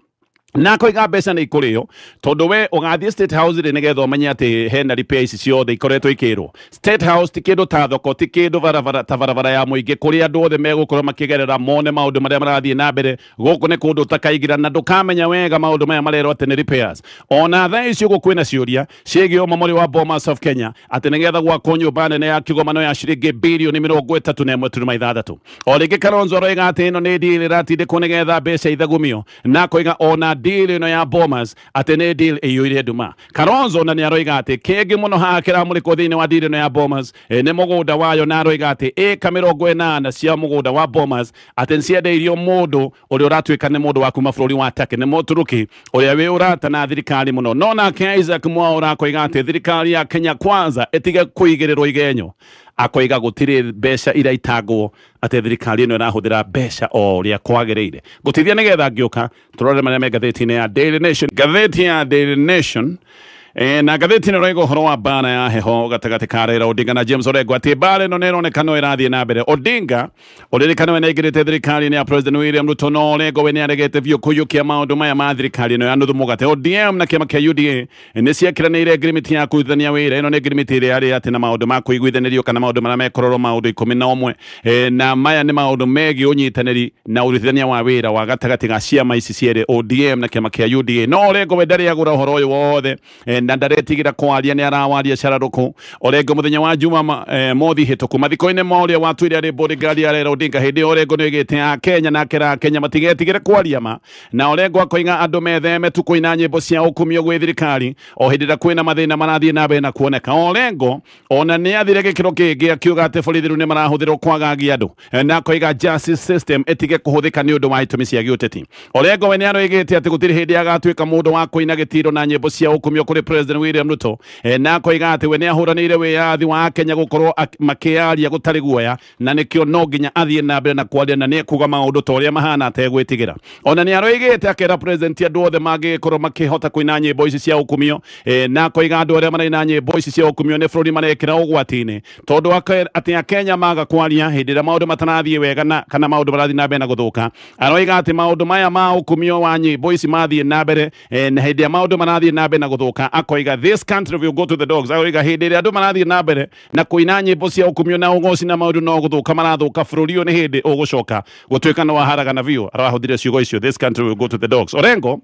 na koiga mbeca ni ikurio tondu we ugathie state house ri nigetha umenye ati hena repair ici ciothe ikoretwo ikirwo state house ti kindu ta thoko ti kindu barabara ya muingi kuria andu othe megukorwo makigerera mone maundu maria marathie na mbere guku ni kundu takaigira na ndukamenya wega maundu maya marerwo ati ni repairs ona thaa icio gukwina ciuria ciigie umamuri wa Bomas of Kenya ati nigetha gwakwo nyumba nene ya kigomano ya ciringi bilioni 31.6 o ringi Kalonzo aroiga ati ino ni deal iratindikwo nigetha mbeca ithagumio na koiga ona deal ino ya Bomas ati ni deal iyuire nduma Kalonzo na ni aroiga ati kingi muno haha kiramurikwo thiini wa deal ino ya Bomas ni mugunda wayo na aroiga ati eka 80 cia mugunda wa Bomas ati nciendeirio mundu uria uratwika ni mundu wa kuma bururi wa Turkey ni Muturuki uria wi urata na thirikari muno no nake Isaac Mwaura akoiga ati thirikari ya Kenya Kwanza itige kuigirirwo igenyo akoiga gutiri mbeca iraitagwo ati thirikari ino irahuthira mbeca o uria kwagiriire gutithia nigetha ngiuka turore maria me ngatheti-ini ya Daily Nation. Ngatheti ya Daily Nation na gatheti rego horo wa bana ya heho gatagati ka Raila Odinga na James Orengo ati bale no neronekana irathie na mbere. Odinga oririkana wena igirite thirikari ni ya President William Ruto no Orengo we ni aregete biu kuyukia maundu maya ma thirikari no ya nuthu mugate. ODM na kiama kia UDA ni ciakiranire agreement ya kuithania wira ino ni agreement iri ari ati na maundu ma kuiguithanirio kana maundu maria mekororo maundu 11 na maya ni maundu megi unyitaniri na urithania wa wira wa gatagati ga ciama ici ciere ODM na kiama kia UDA no Orengo we ndari agura horo uyu wothe na ndaretigira kwaria ni arawaria cararuku. Orengo muthenya wa juma mothi hituku mathiko-ini moria watwire ari bodyguard ya Raila Odinga hindi Orengo ni igite a Kenya na kira Kenya matigetigire kwaria ma na Orengo akoinga andu metheme tu kuina nyimbo cia ukumio gwi thirikari o hindi da kwina mathina marathie na mbere na kuoneka. Orengo ona ni athire gikiro kingi akiuga ati borithi riu ni marahuthirwo kwagagia andu na akoiga justice system etige kuhuthika ni undu wa itumi cia giuteti. Orengo we ni aroigite ati gutiri hindi agatuika mundu wa kuina gitiro na nyimbo cia ukumio kuri President William Ruto na koiga ati we ni ahuranire wiathi wa Kenya gukorwo makiaria gutari guoya na nikio no nginya athie na mbere na kwaria na ni kuga maundu toria mahana ategwitigira. Ona ni aroigite akera president andu othe mangikorwo makihota kuina nyimbo ici cia ukumio na koiga andu aria maraina nyimbo ici cia ukumio ni bururi marekira ugwati-ini tondu ati a Kenya maga kwaria hindi ria maundu matanathie wega kana maundu marathie na mbere na guthuka. Aroiga ati maundu maya ma ukumio wa nyimbo ici mathie na mbere na hindi ria maundu marathie na mbere na guthuka akoiga this country will go to the dogs. Akoiga hindi ria andu marathie na mbere na kuina nyimbo cia ukumio na ugoci na maundu no guthuka marathuka bururi uyu ni hindi ugucoka gutuika no waharaga na view arahuthire ciugo icio this country will go to the dogs. Orengo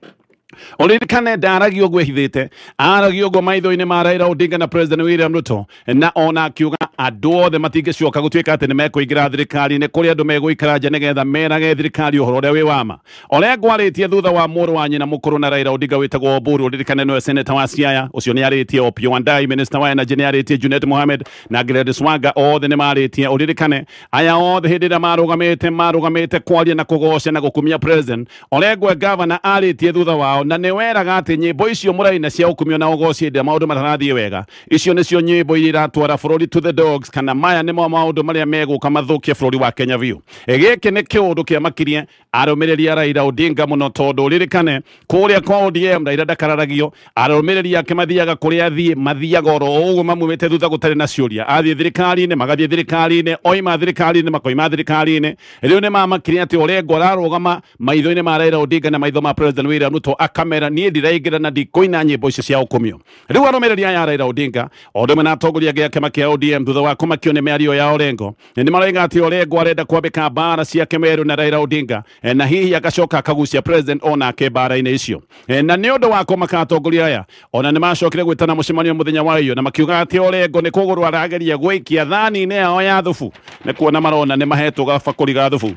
oririkane ndaragi ogwe hithite aragi ogwo maitho-ini ma Raila Odinga na President William Ruto na ona akiuga andu othe matingicoka gutuika ati ni mekuingira thirikari-ini kuri andu meguikara nja nigetha merage thirikari uhoro uria wi wama. Orengo aritie thutha wa muru wa nyina mukuru na Raila Odinga witagwo Oburu oririkane niwe senator wa Siaya ucio ni aritie Opiyo Wandayi minister wa energy ni aritie Junet Mohamed na Gladys Wanga othe ni maritie. Oririkane aya othe hindi ria marugamite kwaria na kugoca na gukumia president. Orengo governor aritie thutha wao na ni weraga ati nyimbo icio muraina cia ukumio na ugoci ndia maundu matanathie wega icio nicio nyimbo iria iratwara bururi to the dogs kana maya nimo maundu maria meguka mathukie bururi wa Kenya view. Giki ni kiundu kia makirie arumiriri Raila Odinga muno tondu uririkane kuria kwa ODM Raila ndakararagio arumiriri ake mathiaga kuria athie mathiaga oro uguo mamumite thutha gutari na ciuria athie thirikari-ini magathie thirikari-ini oima thirikari-ini makoima thirikari-ini riu ni mamakirie ati Orengo ararugama maitho-ini ma Raila Odinga na maitho ma President William Ruto kamera ni ndiraingira na ndikoina nyimbo icio cia ukumio. Riu arumiriri ya Raila Odinga odome na atongoria giake kia ODM thutha wa kumakio ni miario ya Orengo ni maraiga ati Orengo arenda kwambika mbara cia Kemeru na Raila Odinga na hihi agacoka akagucia president ona ke mbara-ini icio na ni undu wa kumaka atongoria aya ona ni macokire gwitana mucemanio muthenya wa iyo na makiuga ati Orengo ni kuguru arageria gwikia thani-ini yao ya thubu ni kuona marona ni mahetwo gabakuri ga thubu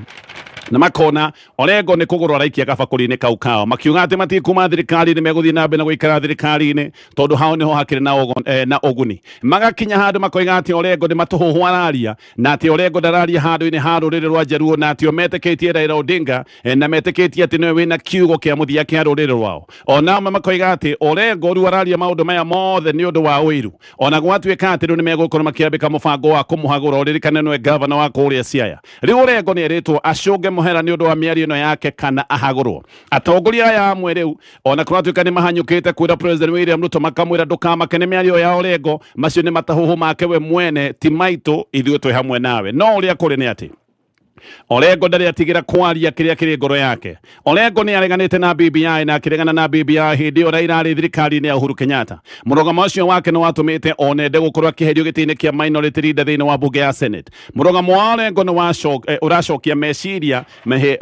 na makona Orengo ni kuguru araikia gabakuri-ini kau kao makiuga ati matikuma thirikari-ini meguthie na mbere na guikara thirikari-ini tondu hao niho hakiri na uguni. Magakinya handu makoiga ati Orengo ni matuhuhu araria na ati Orengo ndararia handu-ini ha ruriri rwa Jaruo na ati ometeketie Raila Odinga na meteketie ati niwe wina kiugo kia muthia kia ruriri rwao. Ona makoiga ati Orengo riu araria maundu maya mothe ni undu wa wiru ona gwatuika ati riu ni megukorwo makiambika mubango wa kumuhagura oririkane niwe governor wa kuria Siaya. Riu Orengo ni eritwo acunge muhera ni undu wa miario ino yake kana ahagurwo. Atongoria aya amwe riu ona kuratuika ni mahanyukite kwira President William Ruto makamwira ndukamake ni miario ya Orengo macio ni matahuhu make we mwene ti maitu ithuĩ twi hamwe nawe. No uria kuri ni ati Orengo ndari atigira kwaria kiria kiri ngoro yake. Orengo ni areganite na BBI na akiregana na BBI hindi ora irari thirikari-ini ya Uhuru Kenyatta. Murugamo ucio wake ni watumite onende gukorwo akiherio giti-ini kia minority leader thiini wa bunge ya Senate. Murugamo wa Orengo ni uracokia meciria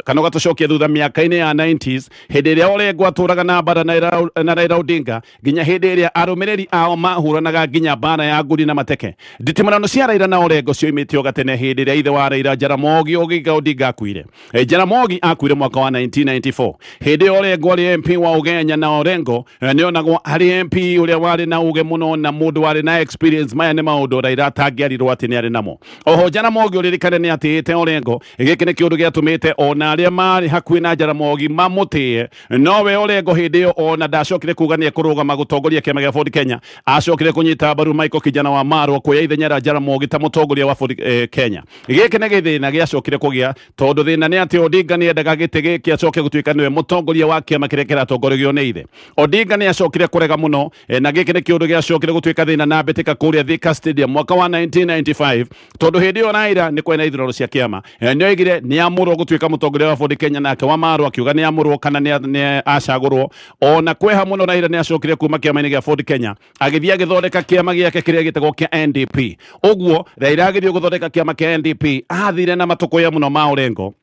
kana ugatucokia thutha miaka-ini ya 90s hindi iria Orengo aturaga na mbara na Raila Odinga nginya hindi iria arumiriri ao mahuranaga nginya mbara ya ngudi na mateke. Nditimurano cia Raila na Orengo cioimitio gatene hindi iria ithe wa Raila Jaramogi Odinga akuire. Jaramogi akuire mwaka wa 1994. Hindi Orengo ari MP wa Ugenya na Orengo ni onagwo ari MP uria wari na uge muno na mundu wari na experience maya ni maundu Raila atangiarirwo ati ni ari namo. Oho Jaramogi uririkane ni atiite Orengo giki ni kiundu giatumite ona aria mari hakuhi na Jaramogi mamutie nowe Orengo hindi yo ona ndacokire kuga ni kurugama gutongoria kiama gia Ford Kenya acokire kunyita mbaru Michael Kijana wa Marwa kuya ithenya rĩa Jaramogi ta mutongoria wa Ford Kenya. Giki ni githina giacokire kugia tondu thina ni ati Odinga ni endaga gite giki acoke gutuika niwe mutongoria wa kiama kiria kiratongoragio ni ithe. Odinga ni acokire kurega muno na giki ni kiundu giacokire gutuika thina na mbitika kuria Thika Stadium mwaka wa 1995 tondu hindi yo Raila ni kwena ithurano cia kiama ni oigire ni amurwo gutuika mutongoria wa bũrũri Kenya nake Wamarwa akiuga ni amurwo kana ni acagurwo ona kweha muno Raila ni acokire kuma kiama-ini gia bũrũri Kenya agithia githondeka kiama giake kiria gitagwo kia NDP. Uguo Raila agithio guthondeka kiama kia NDP athire na matukuya muno ma Orengo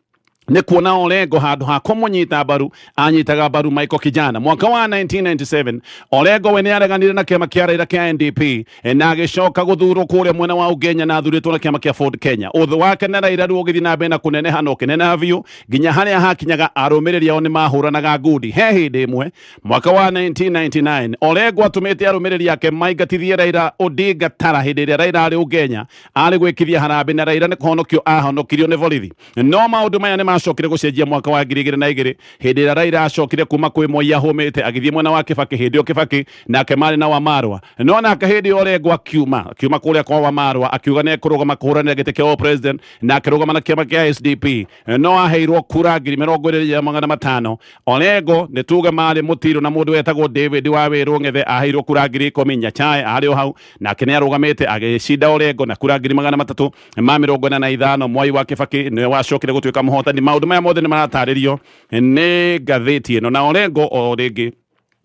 ni kuona Orengo handu ha kumunyita mbaru anyitaga mbaru Michael Kijana mwaka wa 1997. Orengo we ni areganire na kiama kia Raila kia NDP na agicoka guthurwo kuria mwena wa Ugenya na athuritwo na kiama kia Ford Kenya. Uthu wake na Raila riu ugithi na mbere na kuneneha no kineneha biu nginya haria hakinyaga arumiriri ao ni mahuranaga ngundi. He hindi imwe mwaka wa 1999 Orengo atumite arumiriri yake maingatithie Raila Odinga tara hindi iria Raila ari Ugenya ari gwikithia harambe na Raila ni kuhonokio ahonokirio ni borithi. No maundu maya ni acokire gucenjia mwaka wa 2002 hindi ria Raila acokire kuma kwi Moi ahumite agithie mwena wa Kibaki hindi o Kibaki nake mari na Wamarwa no nake hindi Orengo akiuma kuria kwa Wamarwa akiuga ni kurugama kuhuranira giti kia president na akirugama na kiama kia SDP no aheirwo kura 25,000. Orengo ni tuga mari mutiro na mundu wetagwo David Wawiru Ngethe aheirwo kura 10,000 Nyachae ari o hau nake ni arugamite agicinda Orengo na kura 345. Mwai wa Kibaki ni wacokire gutuika muhotani. Maundu maya mothe ni marataririo ni ngatheti ino na Orengo o ringi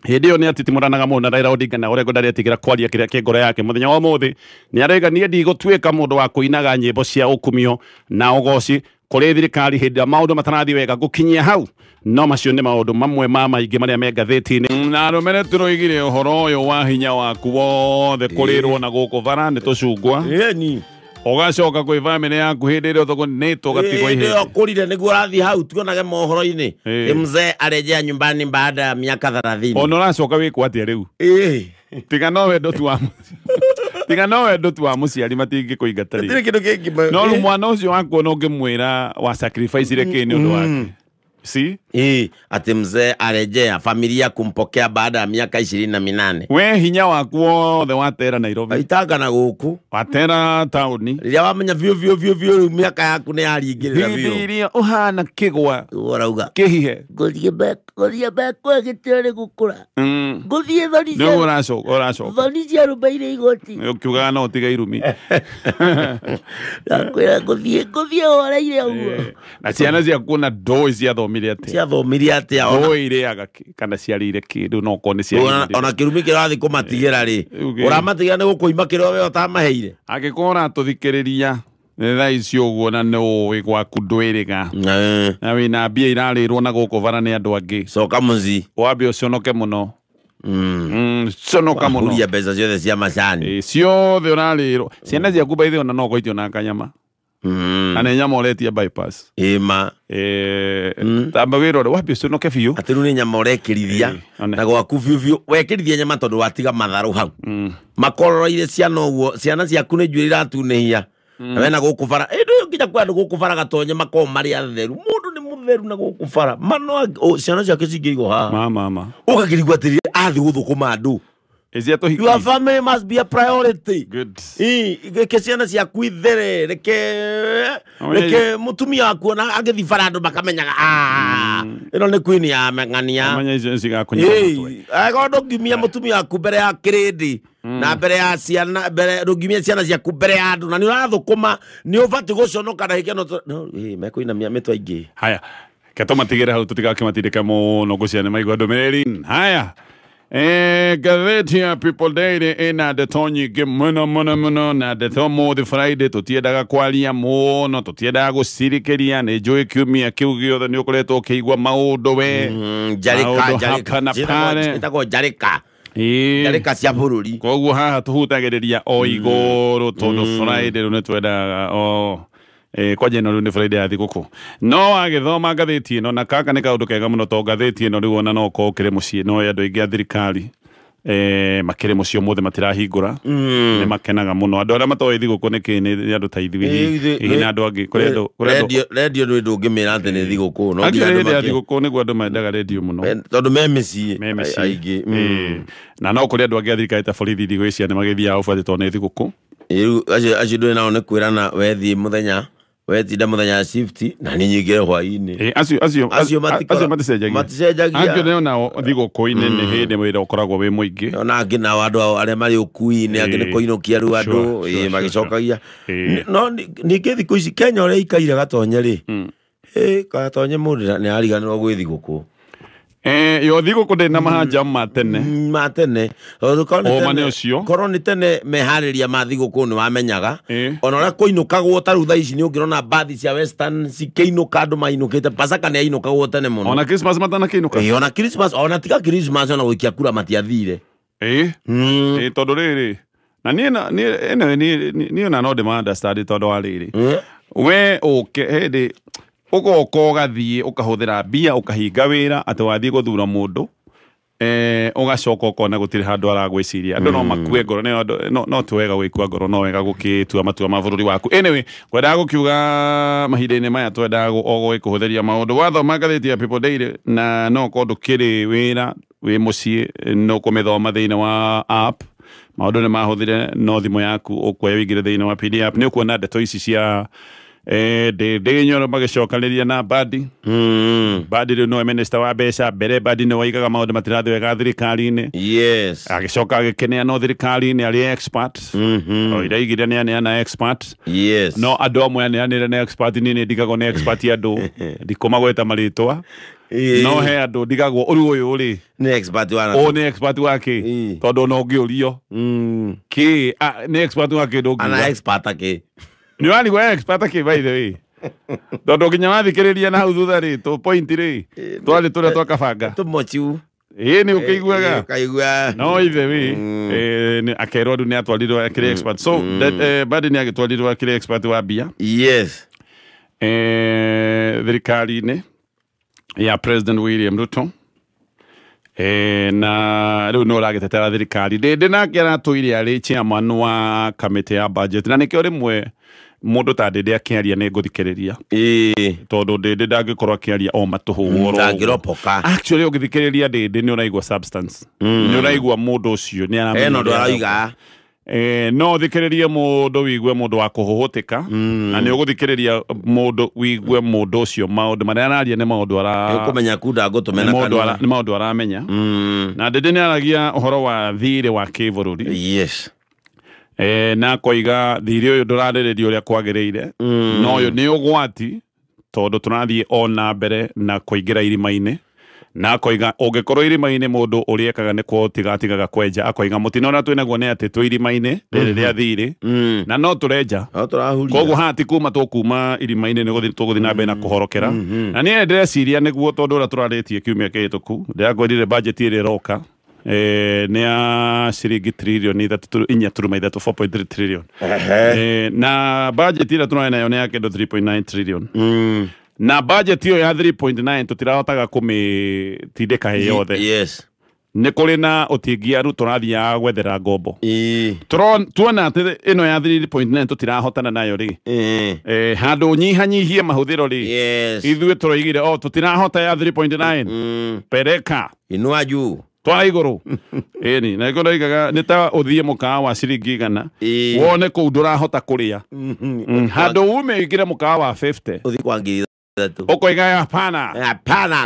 hindi yo ni atitimuranaga muno na Raila Odinga na Orengo ndari atigira kwaria kiria ki ngoro yake muthenya wa muthi ni arauga ni ndigutwika mundu wa kuinaga nyimbo cia ukumio na ugoci kuri thirikari hindi maundu matarathi wega gukinyia hau no macio ni maundu mamwe ma maingi maria me ngatheti-ini na arumene turoigire uhoro uyu wa hinya waku wothe kurirwo na guku bara ni tucungwa ni ugacoka kwi family yaku hindi iria thoko ni tugatigwo ihindi kurire niguo rathi hau tuonage mohoro-ini mzee arejea nyumbani baada ya miaka 30 ona uracoka wikwo atia riu tiga no wendo tu wa muciari matingi kuingata ri no mwana ucio waku no ngimwira wa sacrifice ile kini undu wake si ati mzee arejea familia kumpokea baada ya miaka 28. We hinya waku wothe watera Nairobi aitanga na guku watera tauni riria wamenya vio miaka yaku ni yaringirira vio iria uhana kigwa urauga kihihe guthie back kwa gitore gukura guthie thoni cia uracoka thoni cia rubaire igoti ukiuga no tiga irumi nakwira guthie oraire uguo na ciana cia kuna ndoi cia thomire atia ndoi iriaga kana ciarire kindu no kone cia ona kirumi kirathi kumatigira ri uramatigira ni gukuima kiro we utamaheire agikora tuthikiriria thaa icio uguo na no wi gwaku ndwiriga na wina mbia irarirwo na guku bara ni andu angi coka muzi wambe uconoke muno conoka muno uria mbeca ciothe cia macani ciothe urarirwo ciana ciaku baithe ona no gwaitio na kanyama ane nyama uretia bypass ima tamba wirore wambe uconoke biu ati ru ni nyama urekirithia na gwaku biu wekirithia nyama tondu watiga matharu hau makororo-ire ciana uguo ciana ciaku ni njuiri iratunihia na wena gukubara ndu nginya kwandu gukubara gatonye mako mari atheru mundu ni mutheru na gukubara mano ciana ciake cingeigo ha mama ukagirigwa atiri athi guthukuma andu your family must be a priority. Good. Ke ciana ciaku ithere reke mutumia waku na agithi bara andu makamenyaga ino ni queen ya meng'ania amanya icio cigakunya ago ndungimia mutumia waku mbere ya kirindi na mbere ya ciana mbere ndungimia ciana ciaku mbere ya andu na ni urathukuma ni ubati guconoka na hike no mekuinamia mitwa ingi haya katomatigire hau tutigakimatindika muno guciane maigwa ndumiriri haya gatheti ya People Daily ina ndeto nyingĩ mũno na ndeto mũthĩ Friday tutiendaga kwaria mũno tutiendaga gũcirikĩria nĩ njũĩ kiumia kĩu gĩothe nĩ ũkoretwo ũkĩigua maũndũ we njarĩka cia bũrũri koguo haha tũhutagĩrĩria o igũrũ tondũ Friday rĩu nĩ twendaga kwa jeno rĩu nĩ Friday ya thigũkũ no agĩthoma ngathĩti ĩno na kaka nĩ kaũndũ kega mũno to ngathĩti ĩno rĩu ona no ko kĩrĩ mũciĩ no andũ aingĩ a thirikari makĩrĩ mũciĩ ũmũthĩ matirahingũra nĩ makenaga mũno andũ arĩa matoĩ thigũkũ nĩkĩ nĩ andũ ta ithuĩ na andũ angĩ redio nĩ ndũngĩmĩra atĩ nĩ thigũkũ no hĩndĩ ya thigũkũ nĩguo andũ mendaga redio mũno tondũ me mĩciĩ aingĩ na no kũrĩ andũ angĩ a thirikari ta borithi thigũ icia nĩ magĩthiaga ũbati tondũ nĩ thigũkũ acio ndũĩ nao nĩ kwĩrana wethiĩ mũthenya wetinda muthenya shift na ni nyingire hwaini acio maticenjagia angĩ nĩ ona thigũkũ-inĩ nĩ hĩndĩ wĩra ũkoragwo wĩ mũingĩ ona angĩ nao andũ arĩa marĩ ũkui-inĩ angĩ nĩ kũinũkia rĩu andũ magĩcokagia no ningĩ thikũ ici Kenya ũrĩa ikaire gatonye rĩ gatonye mũndũ nĩ ariganĩrwo gwĩ thigũkũ yo thigũkũ ndĩ na mahanja ma tene korwo nĩ tene meharĩria ma thigũkũ nĩ wamenyaga ona ũrĩa kũinũkagwo ta rĩu thaa ici nĩ ũngĩrona mbathi cia Western cikĩinũka andũ mainũkĩte Pasaka nĩ ainũkagwo tene mũno ona Christmas matanakĩinũka ona Christmas ona tiga Christmas ona gũikia kura matiathire tondũ rĩrĩ na niĩ ona no ndĩma-understand tondũ wa rĩrĩ we ũke hĩndĩ ugoka ũgathiĩ ũkahũthĩra mbia ũkahinga wĩra atĩ wathiĩ gũthura mũndũ ũgacoka ũkona gũtirĩ handũ aragwĩciria andũ no makue ngoro no ti wega gwĩkua ngoro no wega gũkĩtua matua ma bũrũri waku anyway ngwendaga gũkiuga mahinda-inĩ maya twendaga kũhũthĩria maũndũ wathoma ngathĩti ya People Daily na no korwo ndũkĩrĩ wĩra wĩ mũciĩ no kũmĩthoma thĩinĩ wa app maũndũ nĩ mahũthĩre no thimũ yaku ũkuoya wĩingĩre thĩinĩ wa PDF nĩ ũkuona ndeto ici cia ndĩ nyoro magĩcokanĩria na Mbadi rĩu no minister wa mbeca mbere Mbadi nĩ waigaga maũndũ matirathĩ wega thirikari-inĩ agĩcoka agĩkenea no thirikari-inĩ arĩ expert o iraigire nĩ aneana expert no andũ amwe aneanĩre nĩ expert niĩ ndigagwo nĩ expert andũ ndikũmagweta marĩtwa no he andũ ndigagwo ũyũ rĩ nĩ expert wake tondũ no ngĩũrio nĩ expert wake ndũngiuga ni wani gwa expert ke by the way tondũ nginya wathikĩrĩria na hau thutha rĩ to point rĩ twari tũrĩa twakabanga tũmochiu nĩ ũkĩiguaga no ithe wĩ akerwo nĩ atwarirwo akĩrĩ expert so Mbadi nĩ agĩtwarirwo akĩrĩ expert wa mbia thirikari-inĩ ya President William Ruto na rĩu no ũragĩtetera thirikari ndĩ nake aratũire arĩ chairman wa committee ya budget na nĩkĩo rĩmwe mũndũ ta ndĩ akĩaria nĩ ngũthikĩrĩria tondũ ndĩ ndangĩkorwo akĩaria o matũhũ ndangĩropoka actually ũgĩthikĩrĩria ndĩ nĩ ũraigua substance nĩ ũraigua mũndũ ũcio nĩ aramenya no thikĩrĩrie mũndũ wigue mũndũ wa kũhũhũtĩka na nĩ ũgũthikĩrĩria mũndũ wigue mũndũ ũcio maũndũ marĩa araria nĩ maũndũ kũmenya kunda ngũtũmena kanua nĩ maũndũ aramenya na ndĩ nĩ aragia ũhoro wa thirĩ wa kĩbũrũri na koiga thirĩ ũyũ ndũrarĩrĩrio ũrĩa kwagĩrĩire no ũyũ nĩ ũgwati tondũ tũrathiĩ ona mbere na kũingĩra irima-inĩ na koiga ũngĩkorwo irima-inĩ mũndũ ũrĩekaga nĩ kũtigatigaga kwenja akoiga mũtino ũrĩa twĩnaguo nĩ atĩ twĩ irima-inĩ rĩrĩ rĩa thirĩ na no tũrenja koguo hati kuma tũkuma irima-inĩ nĩ tũgũthiĩ na mbere na kũhorokera na niĩ ndĩreciria nĩguo tondũ ũrĩa tũrarĩtie kiumia kĩhĩtũku ndĩrakwĩrire budget ĩrĩa ĩroka nĩ ya ciringi tririoni 4.3 trillion na budget ĩrĩa tũrarĩ nayo nĩ ya kĩndũ 3.9 trillion na budget ĩyo ya 3.9 tũtirahotaga kũmĩtindĩka hĩ yothe nĩ kũrĩ na ũtingiaru tũrathiaga gwethera ngombo tuona atĩ ĩno ya 3.9 tũtirahotana nayo rĩ handũ nyihanyihie mahũthĩro rĩ ithuĩ tũroigire tũtirahota ya 3.9 pereka inua juu twara igũrũ ĩni na ĩko ndoigaga nĩ ta ũthiĩ mũkawa wa ciringi 100 wone kũu ndũrahota kũrĩa handũ ume wĩingĩre mũkawa wa 50 ũthiĩ kwa ngiri ũkoiga hapana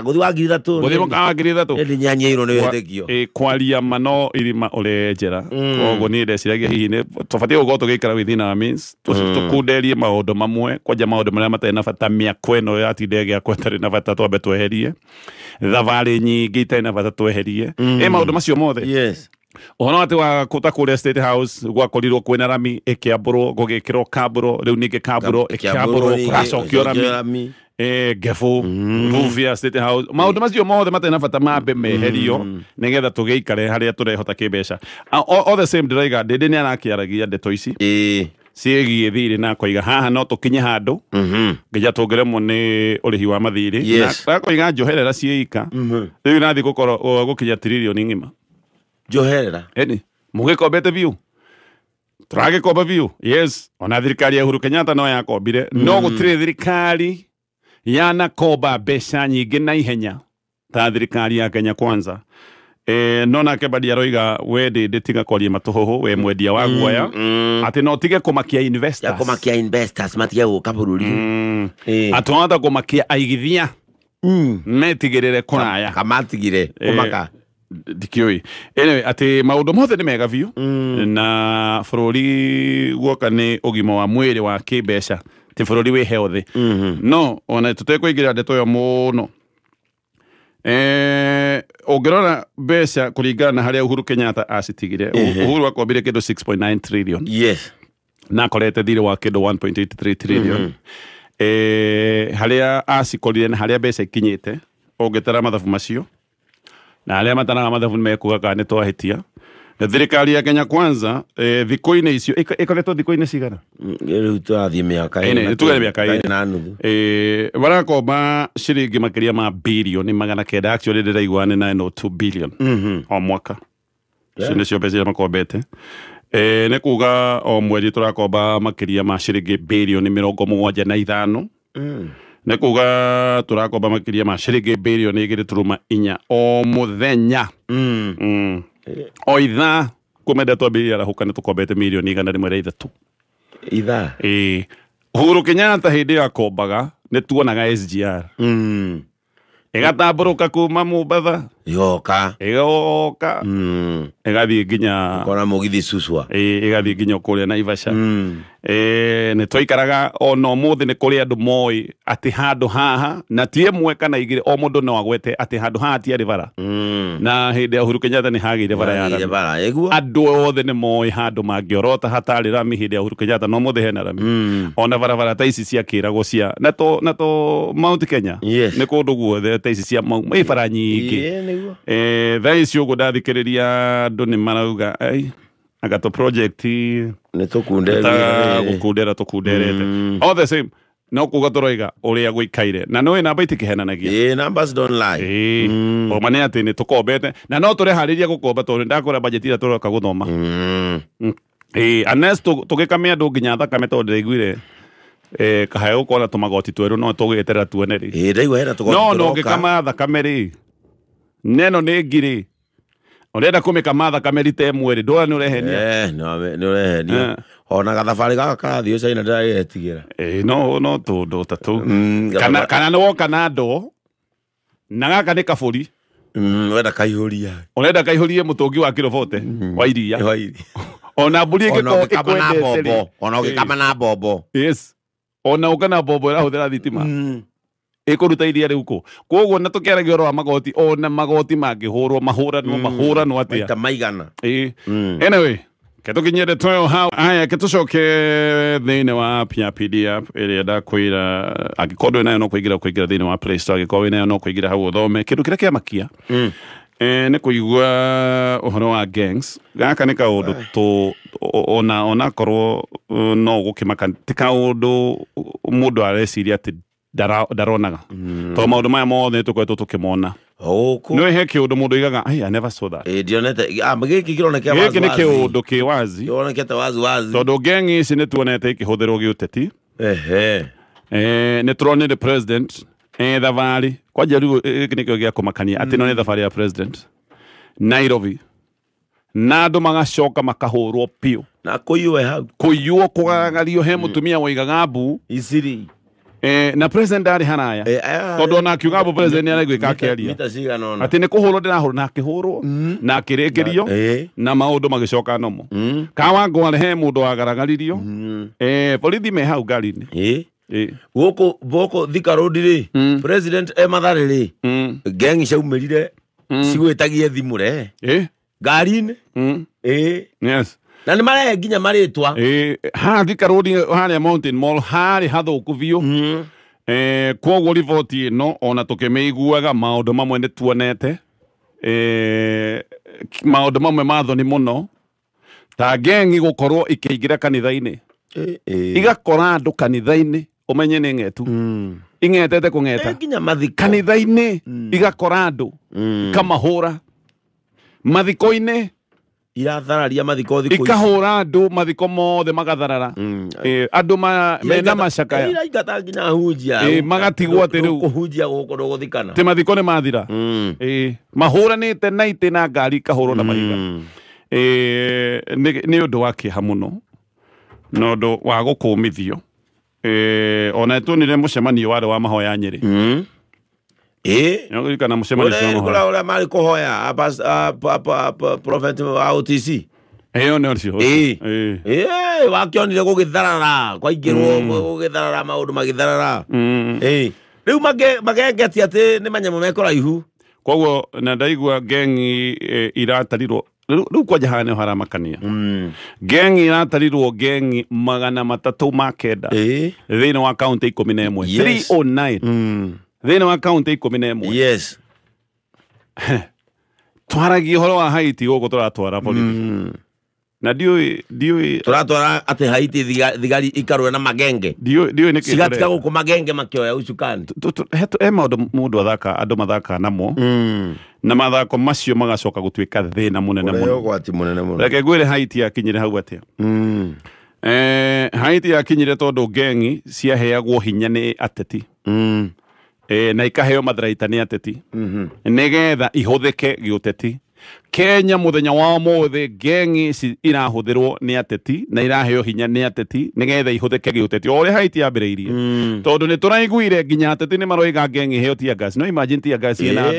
gũthiĩ wa ngiri 3 gũthiĩ mũkawa wa ngiri 3 ĩndĩ nyanyĩirwo nĩ wĩtĩkio kwaria mano irima ũrenjera koguo niĩ ndeciragia hihi tũbatiĩ gũkorwo tũgĩikara within our means tũkunderie maũndũ mamwe kwanja maũndũ marĩa matarĩ na bata mĩako ĩno yatinda ĩgĩakwo ĩtarĩ na bata twambe tweherie thabarĩ nyingĩ itarĩ na bata tweherie maũndũ macio mothe ũhoro atĩ wa kũta kũrĩa State House gwakorirwo kwĩna rami ĩkĩambũrwo gũgĩkĩrwo kambũro rĩu ningĩ kambũro ĩkĩambũrwo kũracokio rami ngebu roof ya State House maũndũ macio mothe matarĩ na bata mambe meherio nĩgetha tũgĩikare harĩa tũrehota kĩmbeca all the same ndĩraiga ndĩ nĩ arakĩaragia ndeto ici ciĩgiĩ thirĩ na koiga haha no tũkinye handũ nginya tũngĩremwo nĩ ũrĩhi wa mathirĩ na koiga njoherera ciĩika rĩu nathiĩ gũkinya tiririoni ng'ima njoherera mũgĩkombete biũ tũragĩkomba biũ ona thirikari ya Uhuru Kenyatta no yakombire no gũtirĩ thirikari yanakomba mbeca nyingĩ na ihenya ta thirikari ya Kenya Kwanza nona ke badi aroiga we de tinga kwaria matoho we mwendia wa guoya ati no tige kumakia investors ya kumakia investors matige guka bururi atwata kumakia aigithia metigirire kuraya kamatigire kumaka dikioi anyway ati maundu mothe ni mega biu na bururi guoka ni ugima wa mwiri wa kibeca ti bururi we healthy no ona tutekuingira ndeto yo muno ongirora beca kuringana na haria Uhuru Kenyatta acitigire Uhuru akombire kindu 6.9 trillion yes na korete thire wa kindu 1.83 trillion haria acikorire na haria beca ikinyite ongitara mathabu macio na haria mataraga mathabu mekuga kana ni twahitia na thirikari ya Kenya Kwanza thiko-ini icio ikoretwo thiko-ini cigana riu twathie miaka ine tugere miaka ine na nuthu barakomba ciringi makiria ma bilioni 900 actually ndiraigua ni 902 billion o mwaka cine cio mbeca makombete ni kuga o mweri turakomba makiria ma ciringi bilioni 75 ni kuga turakomba makiria ma ciringi bilioni 2.4 o muthenya o itha kumenda twambirira hukana tukombete milioni 103 itha Uhuru Kenyatta hindi ya kombaga ni tuonaga SGR igatamburuka kuma Mombasa yoka igathie nginya kona mugithi suswa igathie nginya kuria Naivasha ni twaikaraga ono muthi ni kuri andu moi ati handu haha na tie mwe kana igire o mundu no agwete ati handu haha ti ari bara na hindi Uhuru Kenyatta ni hagire bara ya andu othe ni moi handu mangiorota hatari rami hindi Uhuru Kenyatta no muthi hena rami ona bara ta ici cia kiragwo cia na to Mount Kenya ni kundu guothe ta ici cia mai bara nyingi thaici ugu ndathikiriria andu ni marauga agato project ni tukundera tukunderete all the same no kuga toroiga uria gwikaire na no namba itikihenanagia numbers don't lie o mane ati ni tukombete na no tore hariria gukomba tondu ndakora budget ira turoka guthoma unless tugikamia andu nginya thakame tondu ndiguire kaheo kona tumagoti tweru no tugitera tuone ri ndaigua hena tugoti no ngikama thakame ri neno ni ngiri urenda kumikama thakame rite mweri ndora ni urehenia ni urehenia ona gathabari gaka karathio China ndiraetigira no tundu tatu kana no kana ndo na gaka ni kaburi urenda kaihurie mutungi wa kilo 40 wa iria ona mburi ikwendete ona ukikama na bobo yes ona ukana bobo irahuthira thitima ikuruta iria riu ko koguo na tukiaragia oro wa magoti ona magoti mangihurwo mahurano atia ta maigana anyway ketukinyere twayo how aya ketucoke thine wa PDF iria ndakwira agikorwo nayo no kuigira thine wa Play Store agikorwo nayo no kuigira hau uthome kindu kiria kia makia ni kuigua uhoro wa gangs gaka ni kaundu ona korwo no gukimaka ti kaundu mundu areciria ati daronaga to maundu maya mothe tukwetwo tukimona no he kiundu mundu igaga I never saw that dionete giki kironekea wazi giki ni kiundu ki wazi kironekete wazi tondu gengi ici ni tuonete ikihuthirwo giuteti ni turonire president thavari kwanja riu giki nikio gia kumakania ati no ni thavari ya president Nairobi na andu magacoka makahurwo piu na kuyuo kugagario he mutumia waigaga mbu isiri na president ari hanaya tondu na kiuga bo president ari gwika akiaria ati ni kuhurwo ndirahurwo na akihurwo na akirekerio na maundu magicoka nomo kawa ngware he mundu wagaragaririo borithi me hau ngari-ini goko Thika Road ri president Mathare ri gengi ciaumirire cigwitagie thimure ngari-ini yes na ni mare nginya maritwa ha Thika Road haria Mountain Mall hari hathuku biu koguo riboti ino ona tukimeiguaga maundu mamwe ni tuonete maundu mamwe mathoni muno ta gengi gukorwo ikiingira kanitha-ini igakora andu kanitha-ini umenye ni ngetu ingetete kungeta nginya mathiko kanitha-ini igakora andu kamahura mathiko-ini irathararia mathiko thikũ ici. Ikahũra andũ mathiko mothe magatharara. Andũ mena macakaya. Iraingata nginya hunjia. Magatigwo atĩ rĩu kũhunjia gũkũ ndũgũthikana. Tĩ mathiko nĩ mathira. Mahũranĩte na itĩ na ngari ikahũrwo na mahiga. Nĩ ũndũ wa kĩeha mũno na ũndũ wa gũkũmithio. Ona tuonire mũcemanio warĩ wa mahoya Nyeri. Nĩgũririkana mũcemanio wa mahoya. Ũrĩa marĩ kũhoya prophet wa OTC. Ĩyo nĩ ũcio. Wakĩonire gũgĩtharara kwaingĩrwo gũgĩtharara maũndũ magĩtharara. Rĩu magengetia atĩ nĩ manyamũ mekũraihu. Koguo na ndaigua gengi iratarirwo rĩu kwanja haha nĩho haramakania. Gengi iratarirwo gengi 309 thĩinĩ wa kaunti 11. 309 thĩinĩ wa kaunti 11. Yes. Twaragia ũhoro wa Haiti gũkũ tũratwara borithi. Na ndiũĩ tũratwara atĩ Haiti thigari ikarũe na magenge. Ndiũĩ nĩkĩ cigatiga gũkũ magenge makĩoya ucukani. Maũndũ mũndũ andũ mathaka namo. Na mathako macio magacoka gũtuĩka thĩna mũnene mũno. Ũgwati mũnene mũno. Reke ngwĩre Haiti yakinyire hau atĩa. Haiti yakinyire tondũ gengi ciaheagwo hinya nĩ ateti. Na ikaheo matharaita nĩ ateti. Nĩgetha ihũthĩke gĩũteti. Kenya muthenya wa mothe gengi irahũthĩrwo nĩ ateti na iraheo hinya nĩ ateti nĩgetha ihũthĩke gĩũteti. O ũrĩa Haiti yambĩrĩirie. Tondũ nĩ tũraiguire nginya ateti nĩ maroiga gengi heo tear gas. No imagine tear gas ĩna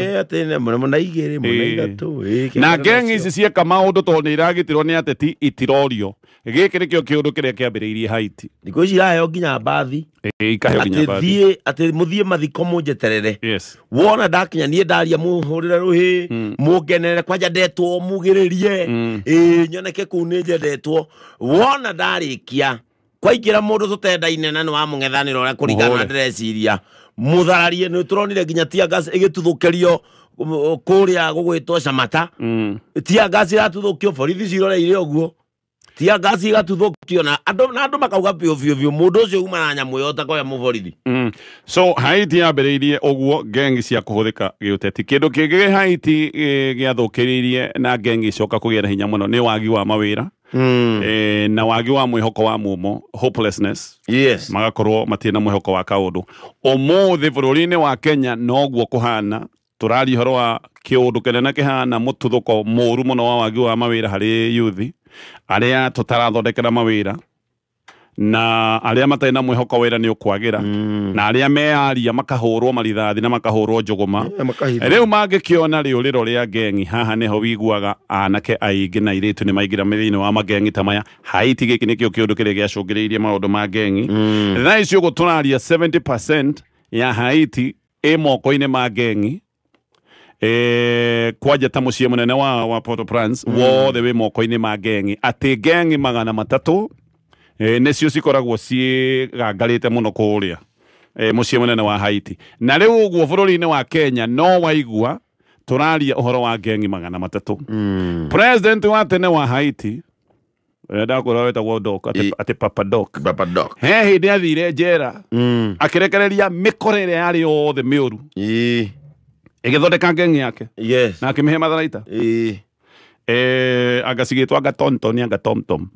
andũ. Na gengi ici cieka maũndũ tondũ nĩ iragitĩrwo nĩ ateti itirorio. Gĩkĩ nĩkĩo kĩũndũ kĩrĩa kĩambĩrĩirie Haiti. Thikũ ici iraheo nginya mbathi. Ikaheo nginya mbathi. Atĩ mũthiĩ mathiko mũnjeterere. Wona ndakinya niĩ ndaria mũhũrĩre rũhĩ mũngenere kwanja ndetwo mugĩrĩrie. Nyoneke kũu nĩ njendetwo. Wona ndarĩkia kwaingĩra mũndũ tũtendaine na nĩ wa mũng'ethanĩro ũrĩa kũringana na ndĩreciria. Mũthararie nĩ tũronire nginya tear gas ĩgĩtuthũkĩrio kũrĩa gũgwĩtwo Camata. Tear gas ĩratuthũkio borithi ciroreire ũguo. Tear gas igatuthũkio na andũ makauga biũ mũndũ ũcio uma na nyamũ yota kwa mũborithi. So Haiti yambĩrĩirie ũguo gengi cia kũhũthĩka gĩũteti. Kĩndũ kĩngĩ Haiti gĩathũkĩrĩirie na gengi icoka kũgĩa na hinya mũno nĩ wagi wa mawĩra. Na wagi wa mwĩhoko wa mumo, hopelessness. Yes. Magakorwo matirĩ na mwĩhoko wa kaũndũ. Ũmũthĩ bũrũri-inĩ wa Kenya noguo kũhana. Tũraria ũhoro wa kĩũndũ kĩnene kĩhana mũtuthũko mũru mũno wa wagi wa mawĩra harĩ yuthi arĩa tũtarathondekera mawĩra na arĩa matarĩ na mwĩhoko wĩra nĩ ũkwagĩra na arĩa mearia makahũrwo marithathi na makahũrwo njũgũma. Rĩu mangĩkĩona rĩũrĩro rĩa gengi haha nĩho wiguaga anake aingĩ na airĩtu nĩ maingĩra thĩinĩ wa magengi ta maya. Haiti gĩkĩ nĩkĩo kĩũndũ kĩrĩa gĩacũngĩrĩirie maũndũ ma gengi. Thaa ici ũguo tũraria 70% ya Haiti ĩ moko-inĩ ma gengi. Kwanja ta mũciĩ mũnene wa Port-au-Prince wothe wĩ moko-inĩ ma gengi. Atĩ gengi 300 nĩcio cikoragwo ciĩgangarĩte mũno kũrĩa mũciĩ mũnene wa Haiti. Na rĩu ũguo bũrũri-inĩ wa Kenya no waigua tũraria ũhoro wa gengi 300. President wa tene wa Haiti ndakũra wetagwo Doc atĩ Papa Doc. He hĩndĩ athire njera akĩrekereria mĩkora ĩrĩa yarĩ yothe mĩũru. Ĩgĩthondeka gengi yake. Yes. Na akĩmĩhe matharaita. Agacigĩtwo agatonton agatomtom.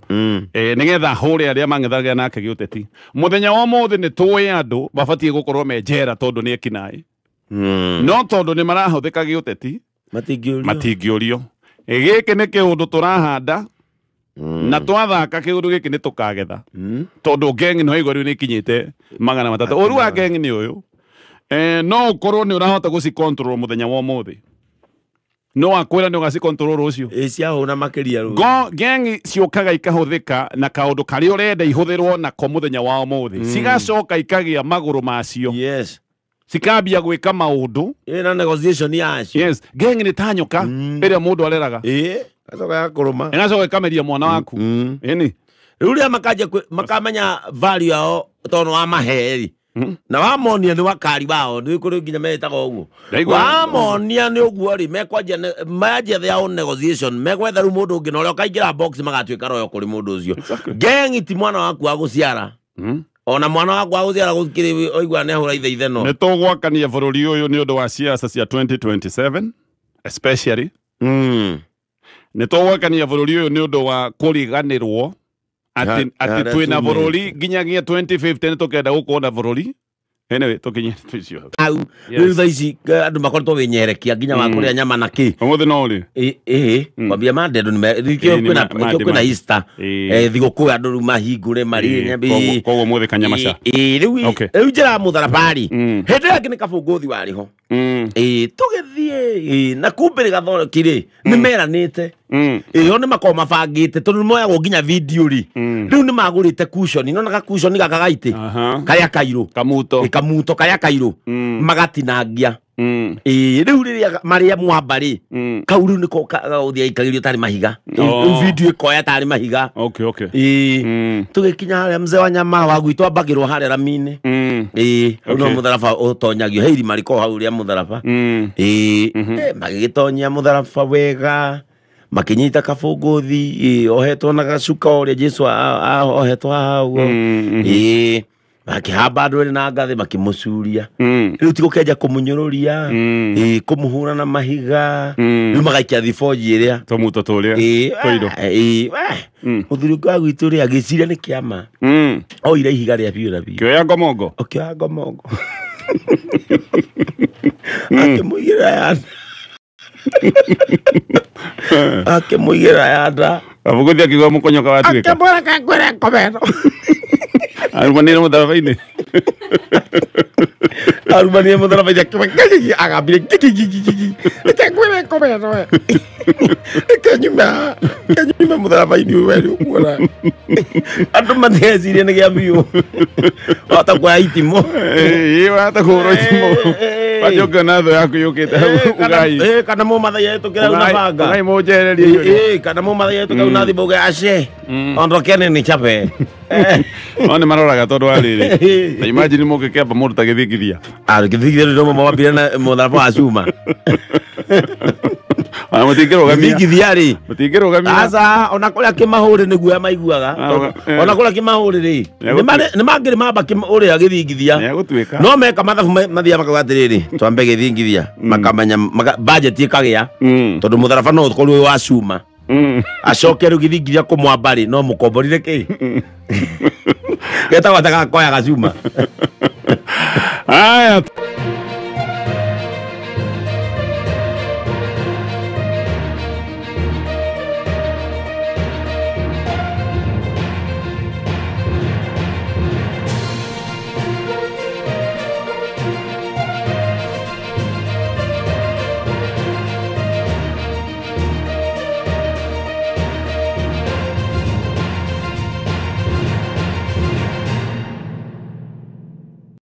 Nĩgetha hũre arĩa mang'ethagia nake gĩũteti. Mũthenya wa ũmũthĩ nĩ tũĩ andũ mabatiĩ gũkorwo me njera tondũ nĩ ekinaĩ. No tondũ nĩ marahũthĩka gĩũteti matingĩũrio. Gĩkĩ nĩ kĩũndũ tũrahanda na twathaka kĩũndũ gĩkĩ nĩ tũkagetha. Tondũ gengi no igũrũ nĩ ikinyĩte 300. Ũru wa gengi nĩ ũyũ. No ũkorwo nĩ ũrahota gũcikontrol mũthenya wa ũmũthĩ. No akwĩra nĩ ũgacikontrol rũciũ. Ciahũna makĩria rũciũ. Gengi ciũkaga ikahũthĩka na kaũndũ karĩa ũrenda ihũthĩrwo nako mũthenya wa ũmũthĩ. Cigacoka ikagĩa magũrũ macio. Yes. Cikambia gwĩka maũndũ. Na negotiation yacio. Yes. Gengi nĩ ta nyoka ĩrĩa mũndũ areraga. Gacoka yakũrũma. Ĩgacoka ĩkameria mwana waku. Ĩni. Rĩu rĩrĩa makamenya value yao tondũ wa maheri. Na wamonia nĩ wakari wao nĩ kũrĩ nginya metaga ũguo. Wamonia nĩ ũguo rĩ mekwanjia their own negotiation megwetha rĩu mũndũ ũngĩ na ũrĩa ũkaingĩra box magatuĩka royo kũrĩ mũndũ ũcio. Gengi ti mwana waku wa gũciara. Ona mwana waku wa gũciara gũkĩrĩ oigua nĩ ahũra ithe no. Nĩ tũgwakania bũrũri ũyũ nĩ ũndũ wa siasa cia 2027 especially. nä tågwakania bå rå ri å yå nä å ndå wa kå riganä rwo atä twä na bå rå ri nginyagia 2050 nä tå kenda gå korwo na bå rå ri anyway tå kinye twicio au rä tha ici andå makoretwo wä nyerekia nginya wa kå rä a nyama na kä å må thä no rä kwambia mandendo kwä na Easter thigå kå andå rä u mahingå re marä koguo må thä kanyamaca rä u njä ra må tharabari hä ndä ä angä nä kabå ngå thi warä ho tå gä thiä na kumbä rä gathoreki rä nä meranä te o nä makorwo mabangä te tondå nä moyagwo nginya video rä rä u nä magå rä te kuconi nonaga kuconi gaka gaitä karä a kairå kamuto karä a kairå magatinangia rä u rä rä a marä a mwamba rä kau rä u nä ko gå thiä aikagä rio tarä mahiga video ä koya tarä mahiga tå gä kinya harä a mzee wa nyama wagwitwo ambagä rwo harä a rami-inä rä u no må tharaba å tonyagio he irima rä korwo hau rä a må tharaba magä gä tonyia må tharaba wega makinyita kabunguthi ohetwo na gacuka ũrĩa Jesu ohetwo hau makihamba andũ erĩ na ngathĩ makĩmũcuria rĩu ti gũkenja kũmũnyũrũria kũmũhũra na mahiga rĩu magaikia thiboji ĩrĩa tũmuto tũrĩa tũirũ mũthuri wa gwitũ rĩ agĩciria nĩ kĩama oire ihiga rĩa biũ na biũ kĩoya ngomongo akĩmũigĩra yanda akĩmũigĩra yanda abũgũthi akĩgwa mũkonyoka watuĩka akĩmwĩra kangwĩre ngomeno arumanĩre mũtharaba-inĩ arumanĩre mũtharaba-inĩ agambire kangwĩre ngomeno we kenyume mũtharaba-inĩ ũyũ werĩ ũkuona andũ mathecirie nĩ gĩa biũ wahota kuoya itimũ wahota kũhũrwo itimũ wathi ũngĩona thũ yaku yũkĩte hau ugai kana mũmathai ahĩtũkĩra hau na banga ugai mũnjererie kana mũmathai ahĩtũkĩra hau na thimũ uge ace ondokene nĩ chape no nĩ maroraga tondũ wa rĩrĩ na imagine mũngĩkĩamba mũndũ ta gĩthingithia gĩthingithia rĩu mawambire na mũtharaba wa cuma mũtingĩrũgamia mũtingĩrũgamia aca ona kũrĩa kĩmahũrĩ nĩ guoya maiguaga ona kũrĩa kĩmahũrĩ rĩ nĩ mangĩrĩ mamba ũrĩa gĩthingithia no meka mathabu mathiaga makauga atĩrĩrĩ twambe gĩthingithia makamenya budget ĩkagĩa tondũ mũtharaba no ũkorwo wĩ wa cuma acoke rĩu gĩthingithia kũmwamba rĩ no mũkomborire kĩ getagwo atagakoya gacuma aya